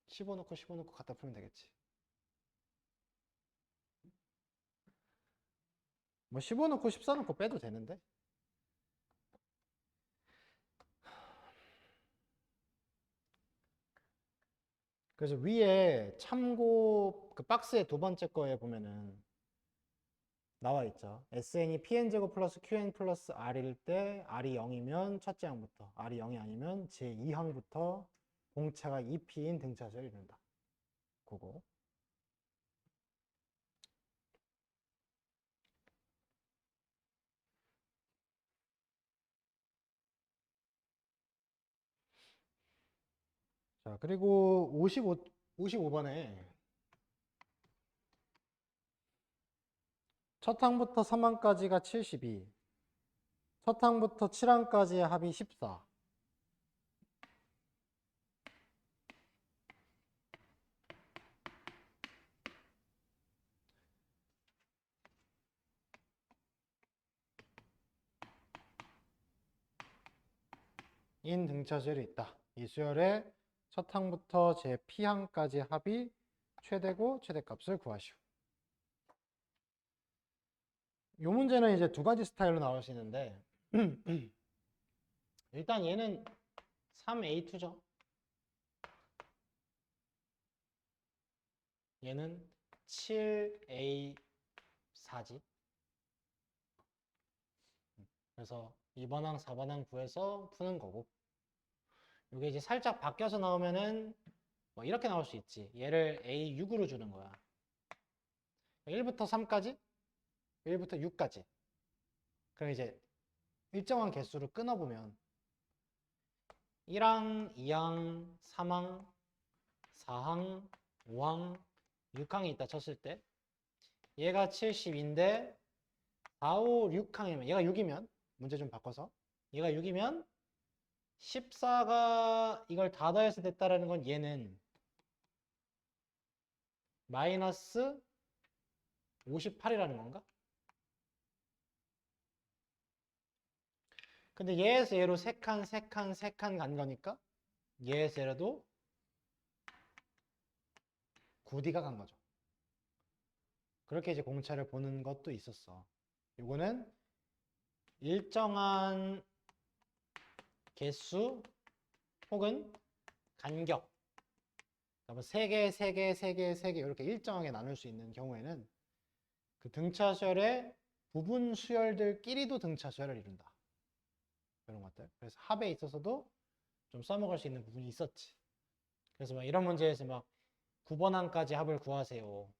15 넣고 15 넣고 갖다 풀면 되겠지. 뭐 15 넣고 14 넣고 빼도 되는데. 그래서 위에 참고 그 박스의 두 번째 거에 보면은 나와 있죠. SN이 PN제곱 플러스 QN 플러스 R일 때 R이 0이면 첫째 항부터 R이 0이 아니면 제2항부터 공차가 2P인 등차수를 이룬다. 그거. 자, 그리고 55번에 첫 항부터 3항까지가 72, 첫 항부터 7항까지의 합이 14. 인 등차 수열이 있다. 이 수열의 첫 항부터 제 P항까지 합이 최대고 최대값을 구하시오. 이 문제는 이제 두 가지 스타일로 나올 수 있는데 일단 얘는 3A2죠. 얘는 7A4지. 그래서 2번항, 4번항 구해서 푸는 거고, 이게 이제 살짝 바뀌어서 나오면은 뭐 이렇게 나올 수 있지. 얘를 A6으로 주는 거야. 1부터 3까지, 1부터 6까지. 그럼 이제 일정한 개수로 끊어보면 1항, 2항, 3항, 4항, 5항, 6항이 있다 쳤을 때 얘가 70인데 4, 5, 6항이면 얘가 6이면 문제 좀 바꿔서 얘가 6이면 14가 이걸 다 더해서 됐다라는 건 얘는 마이너스 58이라는 건가? 근데 얘에서 얘로 3칸, 3칸, 3칸 간 거니까 얘에서 얘라도 9D가 간 거죠. 그렇게 이제 공차를 보는 것도 있었어. 이거는 일정한 개수 혹은 간격, 뭐 3개, 3개, 3개, 3개 이렇게 일정하게 나눌 수 있는 경우에는 그 등차 수열의 부분 수열들끼리도 등차 수열을 이룬다. 이런 것들. 그래서 합에 있어서도 좀 써먹을 수 있는 부분이 있었지. 그래서 막 이런 문제에서 막 9번항까지 합을 구하세요.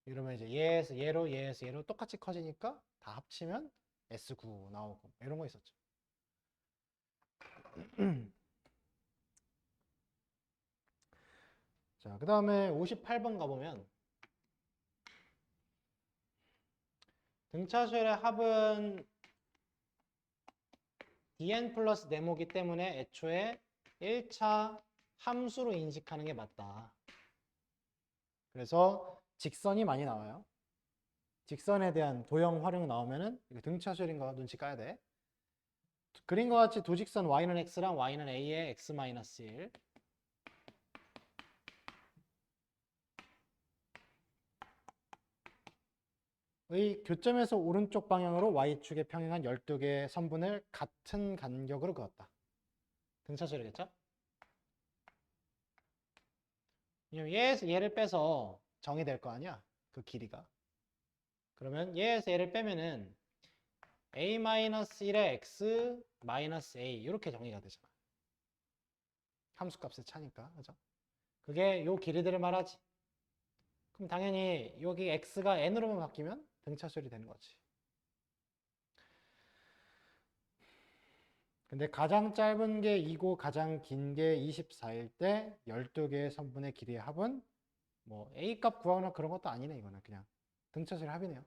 이러면 이제 얘에서 얘로 얘에서 얘로 똑같이 커지니까 다 합치면 S9 나오고 이런 거 있었죠. 자, 그 다음에 58번 가보면 등차수열의 합은 dn 플러스 네모기 때문에 애초에 1차 함수로 인식하는 게 맞다. 그래서 직선이 많이 나와요. 직선에 대한 도형 활용 나오면은 이거 등차수열인 거 눈치 까야 돼. 그림과 같이 두 직선 y는 x랑 y는 a의 x-1 의 교점에서 오른쪽 방향으로 y축에 평행한 12개의 선분을 같은 간격으로 그었다. 등차수열이겠죠? 왜냐면 얘에서 얘를 빼서 정이 될 거 아니야? 그 길이가. 그러면 얘에서 얘를 빼면은 a-1의 x-a 이렇게 정의가 되잖아. 함수값의 차니까. 그죠? 그게 요 길이들을 말하지. 그럼 당연히 여기 x가 n으로만 바뀌면 등차수열이 되는 거지. 근데 가장 짧은 게 2고 가장 긴 게 24일 때 12개의 선분의 길이의 합은 뭐 a 값 구하거나 그런 것도 아니네. 이거는 그냥 등차수열 합이네요.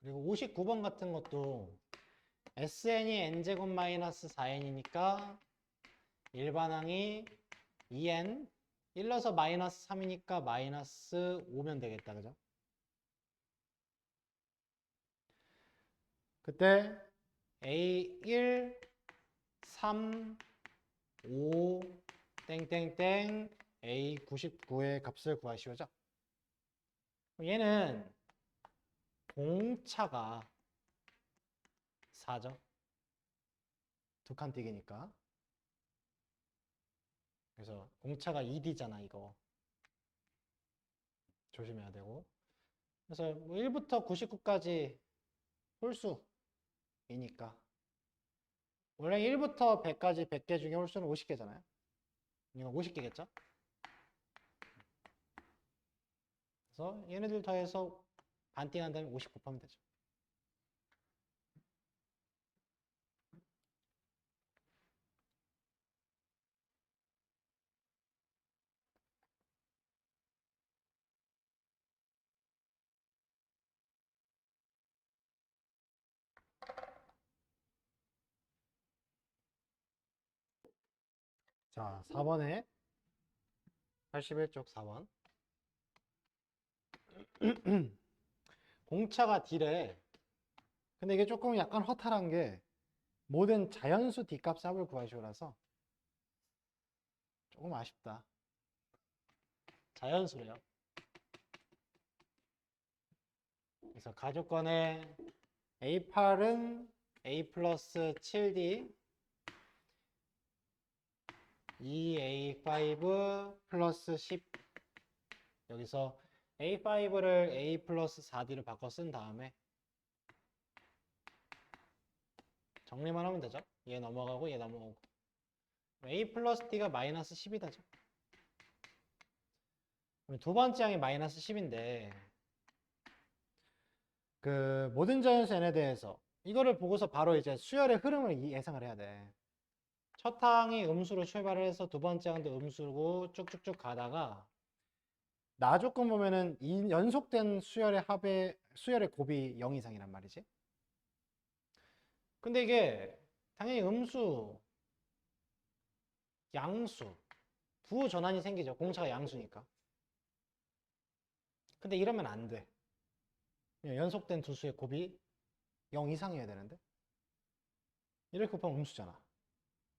그리고 59번 같은 것도 SN이 n제곱 마이너스 4n이니까 일반항이 2n 1러서 마이너스 3이니까 마이너스 5면 되겠다. 그죠? 그때 A1, 3, 5, 땡땡땡 A99의 값을 구하시오죠. 얘는 공차가 4죠. 두 칸 띄기니까. 그래서 공차가 2D잖아, 이거. 조심해야 되고. 그래서 뭐 1부터 99까지 홀수이니까. 원래 1부터 100까지 100개 중에 홀수는 50개잖아요. 이거 50개겠죠? 그래서 얘네들 더해서 반띵한 다음에 50 곱하면 되죠. 자, 4번에 81쪽 4번. 공차가 D래. 근데 이게 조금 약간 허탈한 게 모든 자연수 D값 합을 구하시오라서 조금 아쉽다. 자연수래요. 그래서 가족권의 A8은 A 플러스 7D 2A5 플러스 10. 여기서 A5를 A 플러스 4D로 바꿔 쓴 다음에 정리만 하면 되죠. 얘 넘어가고 얘 넘어가고. A 플러스 D가 마이너스 10이다죠. 두 번째 항이 마이너스 10인데 그 모든 자연수 n에 대해서 이거를 보고서 바로 이제 수열의 흐름을 예상을 해야 돼. 첫 항이 음수로 출발을 해서 두 번째 항도 음수고 쭉쭉쭉 가다가 나 조건 보면은 이 연속된 수열의 곱이 0 이상이란 말이지. 근데 이게 당연히 음수, 양수, 부호 전환이 생기죠. 공차가 양수니까. 근데 이러면 안 돼. 연속된 두 수의 곱이 0 이상이어야 되는데 이렇게 곱하면 음수잖아.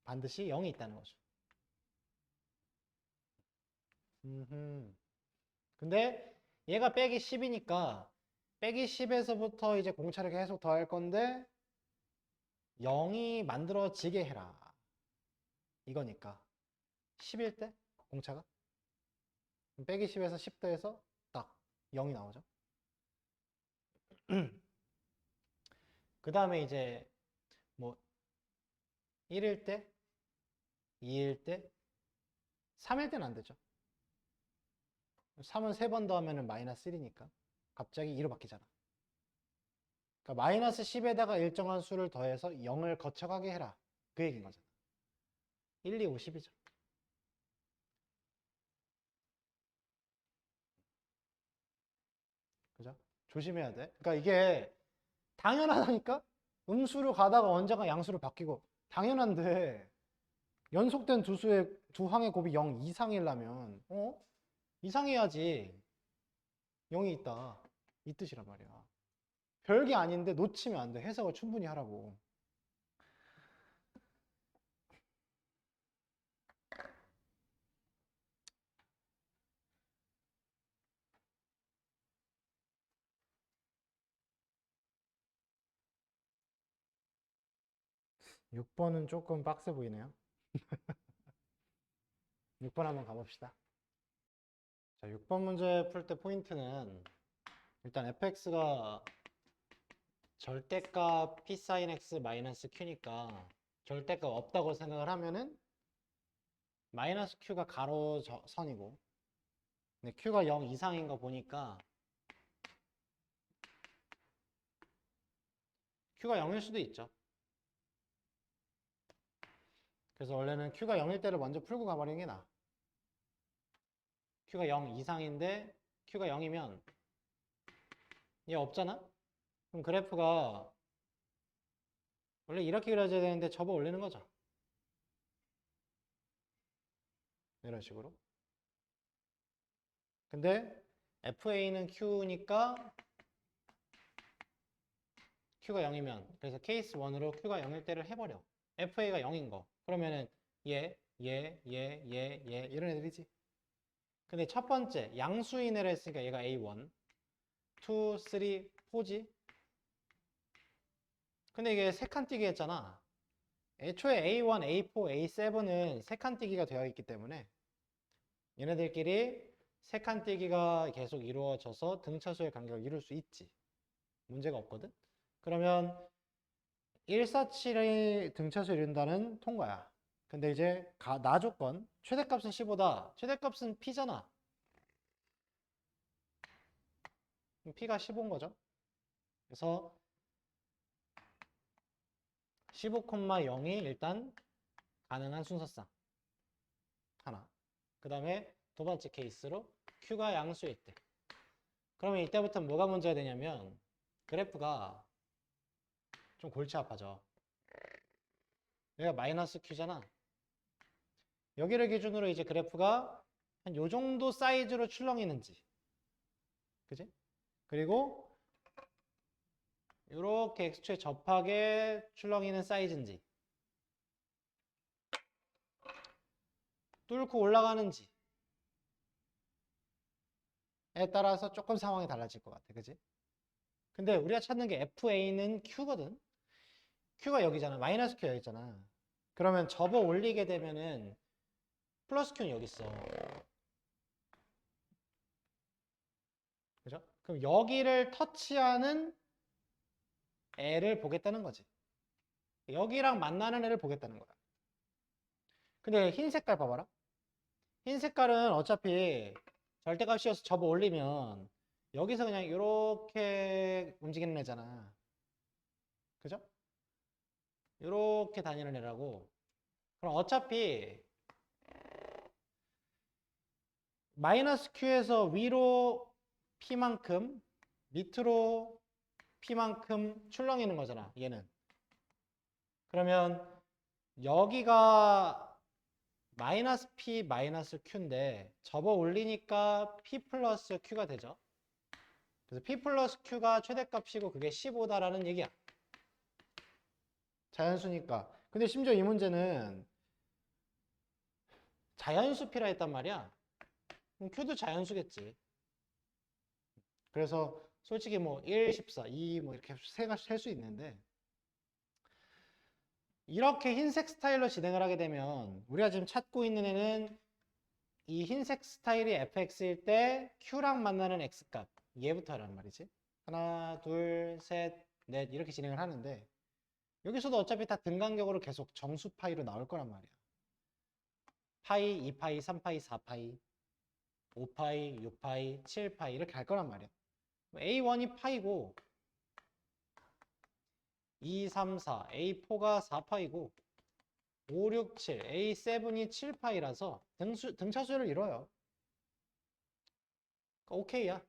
반드시 0이 있다는 거죠. 근데 얘가 빼기 10이니까 빼기 10에서부터 이제 공차를 계속 더할 건데 0이 만들어지게 해라. 이거니까 10일 때 공차가 빼기 10에서 10 더해서 딱 0이 나오죠. 그 다음에 이제 뭐 1일 때, 2일 때, 3일 때는 안 되죠. 3은 3번 더하면 마이너스 1이니까 갑자기 2로 바뀌잖아. 그러니까 마이너스 10에다가 일정한 수를 더해서 0을 거쳐가게 해라. 그 얘기인 거잖아. 1, 2, 5, 10이죠. 그죠? 조심해야 돼. 그러니까 이게 당연하다니까? 음수로 가다가 언젠가 양수로 바뀌고 당연한데 연속된 두 항의 곱이 0 이상이려면 이상해야지 0이 있다. 이 뜻이란 말이야. 별게 아닌데 놓치면 안 돼. 해석을 충분히 하라고. 6번은 조금 빡세 보이네요. 6번 한번 가봅시다. 자, 6번 문제 풀 때 포인트는 일단 fx가 절대값 p sin x 마이너스 q니까 절대값 없다고 생각을 하면은 마이너스 q가 가로선이고 근데 q가 0 이상인 거 보니까 q가 0일 수도 있죠. 그래서 원래는 q가 0일 때를 먼저 풀고 가버리는 게 나아. q가 0 이상인데 q가 0이면 얘 없잖아? 그럼 그래프가 원래 이렇게 그려져야 되는데 접어 올리는 거죠. 이런 식으로. 근데 FA는 Q니까 Q가 0이면 그래서 케이스 1으로 Q가 0일 때를 해버려. FA가 0인 거. 그러면은 얘 이런 애들이지. 근데 첫 번째 양수인을 했으니까 얘가 A1, 2, 3, 4지. 근데 이게 세 칸 띄기 했잖아. 애초에 A1, A4, A7은 세 칸 띄기가 되어 있기 때문에 얘네들끼리 세 칸 띄기가 계속 이루어져서 등차수의 간격을 이룰 수 있지. 문제가 없거든. 그러면 147의 등차수를 이룬다는 통과야. 근데 이제 나 조건 최대값은 15다. 최대값은 P잖아. P가 15인 거죠. 그래서 15,0이 일단 가능한 순서상 하나. 그 다음에 두 번째 케이스로 Q가 양수일 때. 그러면 이때부터 뭐가 문제가 되냐면 그래프가 좀 골치 아파져. 얘가 마이너스 Q잖아. 여기를 기준으로 이제 그래프가 한 요 정도 사이즈로 출렁이는지. 그지? 그리고 이렇게 x축에 접하게 출렁이는 사이즈인지. 뚫고 올라가는지에 따라서 조금 상황이 달라질 것 같아. 그지? 근데 우리가 찾는 게 FA는 Q거든. Q가 여기잖아. 마이너스 Q 여기 있잖아. 그러면 접어 올리게 되면은 플러스 Q는 여기 있어. 그죠? 그럼 여기를 터치하는 애를 보겠다는 거지. 여기랑 만나는 애를 보겠다는 거야. 근데 흰 색깔 봐봐라. 흰 색깔은 어차피 절대값이어서 접어 올리면 여기서 그냥 이렇게 움직이는 애잖아. 그죠? 이렇게 다니는 애라고. 그럼 어차피 마이너스 Q에서 위로 P만큼 밑으로 P만큼 출렁이는 거잖아. 얘는. 그러면 여기가 마이너스 P 마이너스 Q인데 접어 올리니까 P 플러스 Q가 되죠. 그래서 P 플러스 Q가 최대값이고 그게 15다라는 얘기야. 자연수니까. 근데 심지어 이 문제는 자연수 P라 했단 말이야. 그럼 Q도 자연수겠지. 그래서 솔직히 뭐 1, 14, 2 뭐 이렇게 셀 수 있는데 이렇게 흰색 스타일로 진행을 하게 되면 우리가 지금 찾고 있는 애는 이 흰색 스타일이 fx일 때 q랑 만나는 x값 얘부터란 말이지. 하나, 둘, 셋, 넷 이렇게 진행을 하는데 여기서도 어차피 다 등간격으로 계속 정수 파이로 나올 거란 말이야. 파이, 2파이, 3파이, 4파이, 5파이, 6파이, 7파이 이렇게 갈 거란 말이야. A1이 파이고 2, 3, 4, A4가 4파이고 5, 6, 7, A7이 7파이라서 등차수를 이뤄요. 오케이야.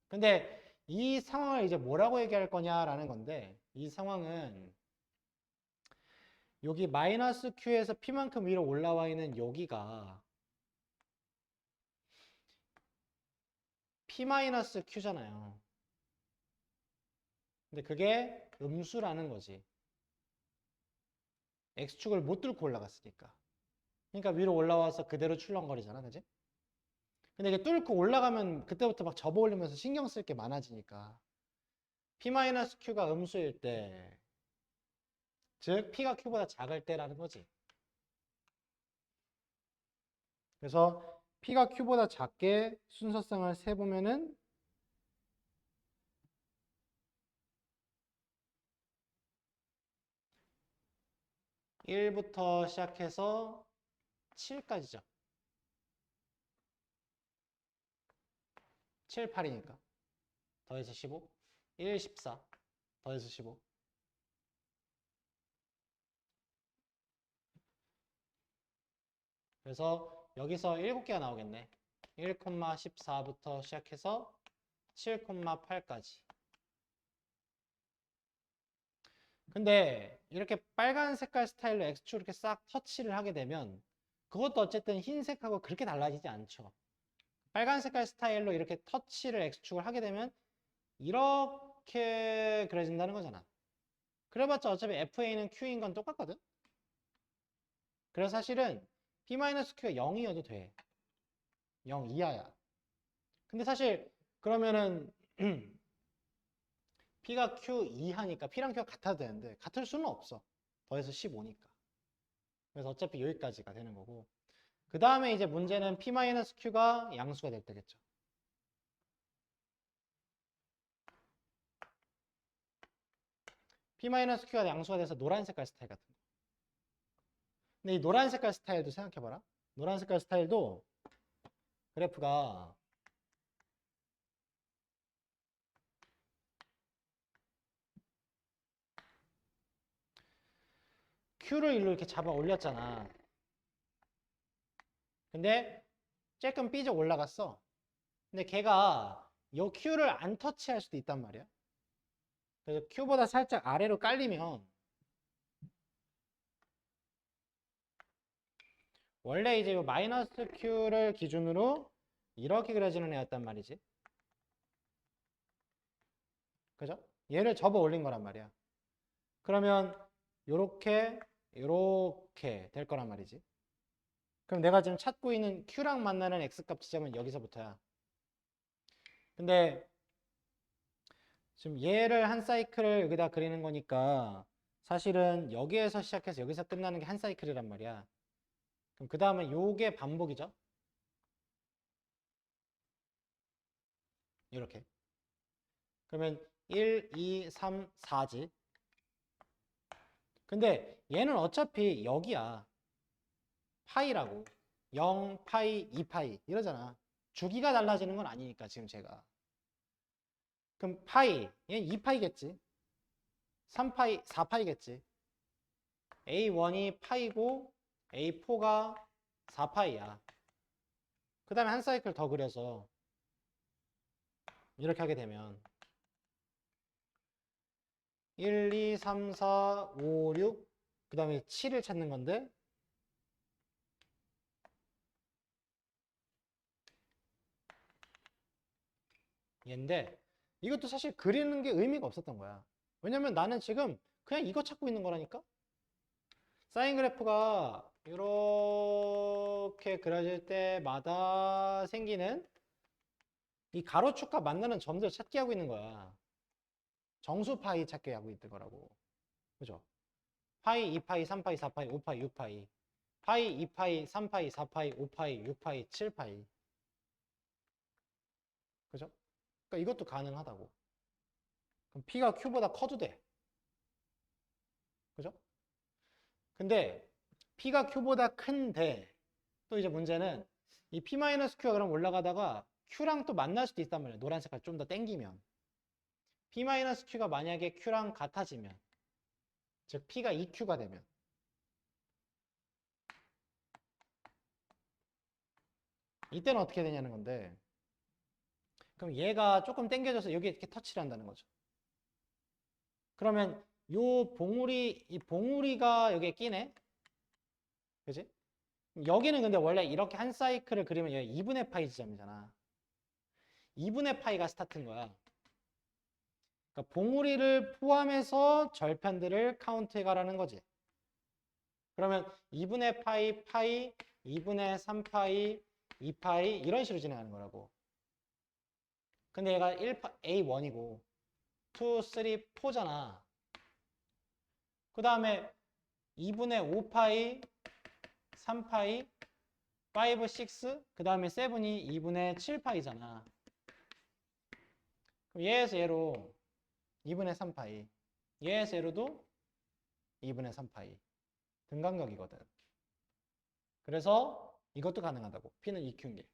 근데 이 상황을 이제 뭐라고 얘기할 거냐라는 건데 이 상황은 여기 마이너스 Q에서 P만큼 위로 올라와 있는 여기가 P 마이너스 Q잖아요. 근데 그게 음수라는 거지. X축을 못 뚫고 올라갔으니까. 그러니까 위로 올라와서 그대로 출렁거리잖아. 그지? 근데 이게 뚫고 올라가면 그때부터 막 접어 올리면서 신경 쓸 게 많아지니까. P-Q가 음수일 때, 즉 P가 Q보다 작을 때라는 거지. 그래서 P가 Q보다 작게 순서상을 세보면은 1부터 시작해서 7까지죠. 7, 8이니까. 더해서 15. 1, 14. 더해서 15. 그래서 여기서 7개가 나오겠네. 1,14부터 시작해서 7,8까지. 근데 이렇게 빨간 색깔 스타일로 X축 이렇게 싹 터치를 하게 되면 그것도 어쨌든 흰색하고 그렇게 달라지지 않죠. 빨간 색깔 스타일로 이렇게 터치를 X축을 하게 되면 이렇게 그려진다는 거잖아. 그래봤자 어차피 FA는 Q인 건 똑같거든. 그래서 사실은 P-Q가 0이어도 돼. 0 이하야. 근데 사실 그러면은 P가 Q 이하니까 P랑 Q가 같아도 되는데 같을 수는 없어. 더해서 15니까. 그래서 어차피 여기까지가 되는 거고. 그 다음에 이제 문제는 P-Q가 양수가 될 때겠죠. P-Q가 양수가 돼서 노란 색깔 스타일 같은 거. 근데 이 노란 색깔 스타일도 생각해봐라. 노란 색깔 스타일도 그래프가 Q를 일로 이렇게 잡아 올렸잖아. 근데 조금 삐져 올라갔어. 근데 걔가 이 Q를 안 터치할 수도 있단 말이야. 그래서 Q보다 살짝 아래로 깔리면 원래 이제 요 마이너스 Q를 기준으로 이렇게 그려지는 애였단 말이지. 그죠? 얘를 접어 올린 거란 말이야. 그러면 요렇게 요렇게 될 거란 말이지. 그럼 내가 지금 찾고 있는 Q랑 만나는 X값 지점은 여기서부터야. 근데 지금 얘를 한 사이클을 여기다 그리는 거니까 사실은 여기에서 시작해서 여기서 끝나는 게 한 사이클이란 말이야. 그럼 그 다음에 요게 반복이죠. 이렇게. 그러면 1, 2, 3, 4지. 근데 얘는 어차피 여기야. 파이라고. 0, 파이, 2파이 이러잖아. 주기가 달라지는 건 아니니까 지금 제가. 그럼 파이, 얘는 2파이겠지. 3파이, 4파이겠지. A1이 파이고 A4가 4파이야. 그 다음에 한 사이클 더 그려서 이렇게 하게 되면 1, 2, 3, 4, 5, 6, 그 다음에 7을 찾는 건데 얘인데 이것도 사실 그리는 게 의미가 없었던 거야. 왜냐면 나는 지금 그냥 이거 찾고 있는 거라니까? 사인 그래프가 이렇게 그려질 때마다 생기는 이 가로축과 만나는 점들 찾기 하고 있는 거야. 정수 파이 찾기 하고 있는 거라고. 그죠? 파이, 2파이, 3파이, 4파이, 5파이, 6파이. 파이, 2파이, 3파이, 4파이, 5파이, 6파이, 7파이. 그죠? 그러니까 이것도 가능하다고. 그럼 P가 Q보다 커도 돼. 그죠? 근데 P가 Q보다 큰데 또 이제 문제는 이 P-Q가 그럼 올라가다가 Q랑 또 만날 수도 있단 말이야. 노란 색깔 좀 더 땡기면. P-Q가 만약에 Q랑 같아지면 즉 P가 2Q가 되면 이때는 어떻게 되냐는 건데 그럼 얘가 조금 땡겨져서 여기 이렇게 터치를 한다는 거죠. 그러면 요 봉우리, 이 봉우리가 여기에 끼네? 그지? 여기는 근데 원래 이렇게 한 사이클을 그리면 얘 2분의 파이 지점이잖아. 2분의 파이가 스타트인 거야. 그러니까 봉우리를 포함해서 절편들을 카운트해 가라는 거지. 그러면 2분의 파이, 파이, 2분의 3파이, 2파이 이런 식으로 진행하는 거라고. 근데 얘가 1파, A1이고 2, 3, 4잖아. 그 다음에 2분의 5파이, 3파이, 5, 6, 그 다음에 7이 2분의 7파이잖아. 그럼 얘에서 얘로 2분의 3파이, 얘에서 얘로도 2분의 3파이. 등간격이거든. 그래서 이것도 가능하다고. P는 EQ인 게.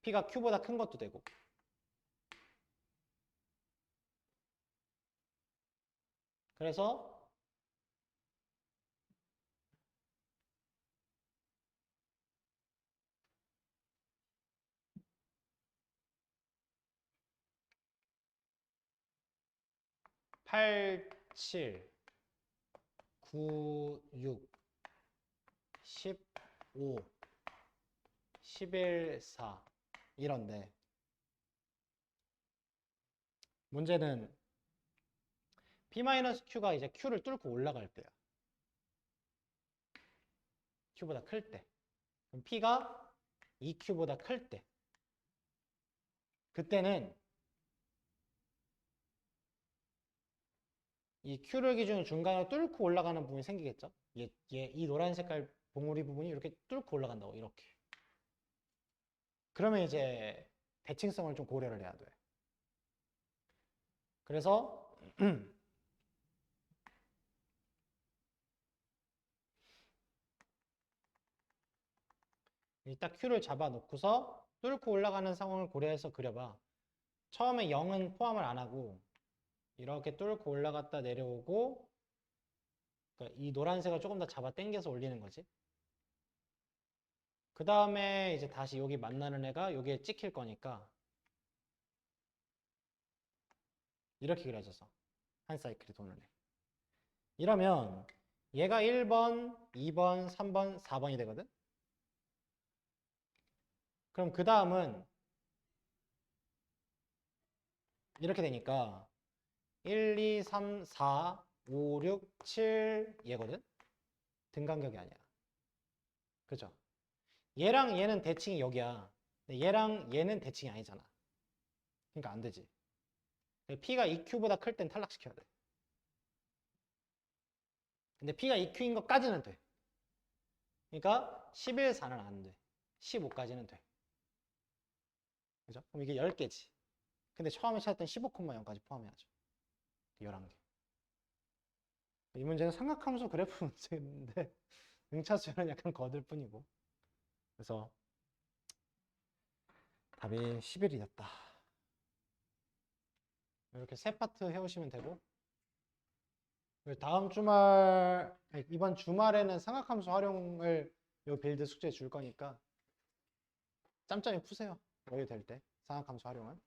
P가 Q보다 큰 것도 되고. 그래서 8, 7, 9, 6, 15, 11, 4 이런데 문제는 P-Q가 이제 Q를 뚫고 올라갈 때야. Q보다 클 때. 그럼 P가 2Q보다 클 때. 그때는 이 Q를 기준으로 중간으로 뚫고 올라가는 부분이 생기겠죠? 이 노란 색깔 봉우리 부분이 이렇게 뚫고 올라간다고, 이렇게. 그러면 이제 대칭성을 좀 고려를 해야 돼. 그래서 이딱 Q를 잡아놓고서 뚫고 올라가는 상황을 고려해서 그려봐. 처음에 0은 포함을 안 하고 이렇게 뚫고 올라갔다 내려오고 그러니까 이 노란색을 조금 더 잡아 당겨서 올리는 거지. 그 다음에 이제 다시 여기 만나는 애가 여기에 찍힐 거니까 이렇게 그려져서 한 사이클이 도는 애. 이러면 얘가 1번, 2번, 3번, 4번이 되거든? 그럼 그 다음은 이렇게 되니까 1, 2, 3, 4, 5, 6, 7 얘거든? 등간격이 아니야. 그죠? 얘랑 얘는 대칭이 여기야. 근데 얘랑 얘는 대칭이 아니잖아. 그러니까 안 되지. P가 EQ보다 클 땐 탈락시켜야 돼. 근데 P가 EQ인 것까지는 돼. 그러니까 11, 4는 안 돼. 15까지는 돼. 그죠? 그럼 이게 10개지. 근데 처음에 찾았던 15,0까지 포함해야죠. 11개. 이 문제는 삼각함수 그래프 문제인데 등차수열은 약간 거들 뿐이고. 그래서 답이 11이 됐다. 이렇게 세 파트 해오시면 되고, 다음 주말, 아니, 이번 주말에는 삼각함수 활용을 요 빌드 숙제 줄 거니까 짬짬이 푸세요. 여유 될 때 삼각함수 활용은.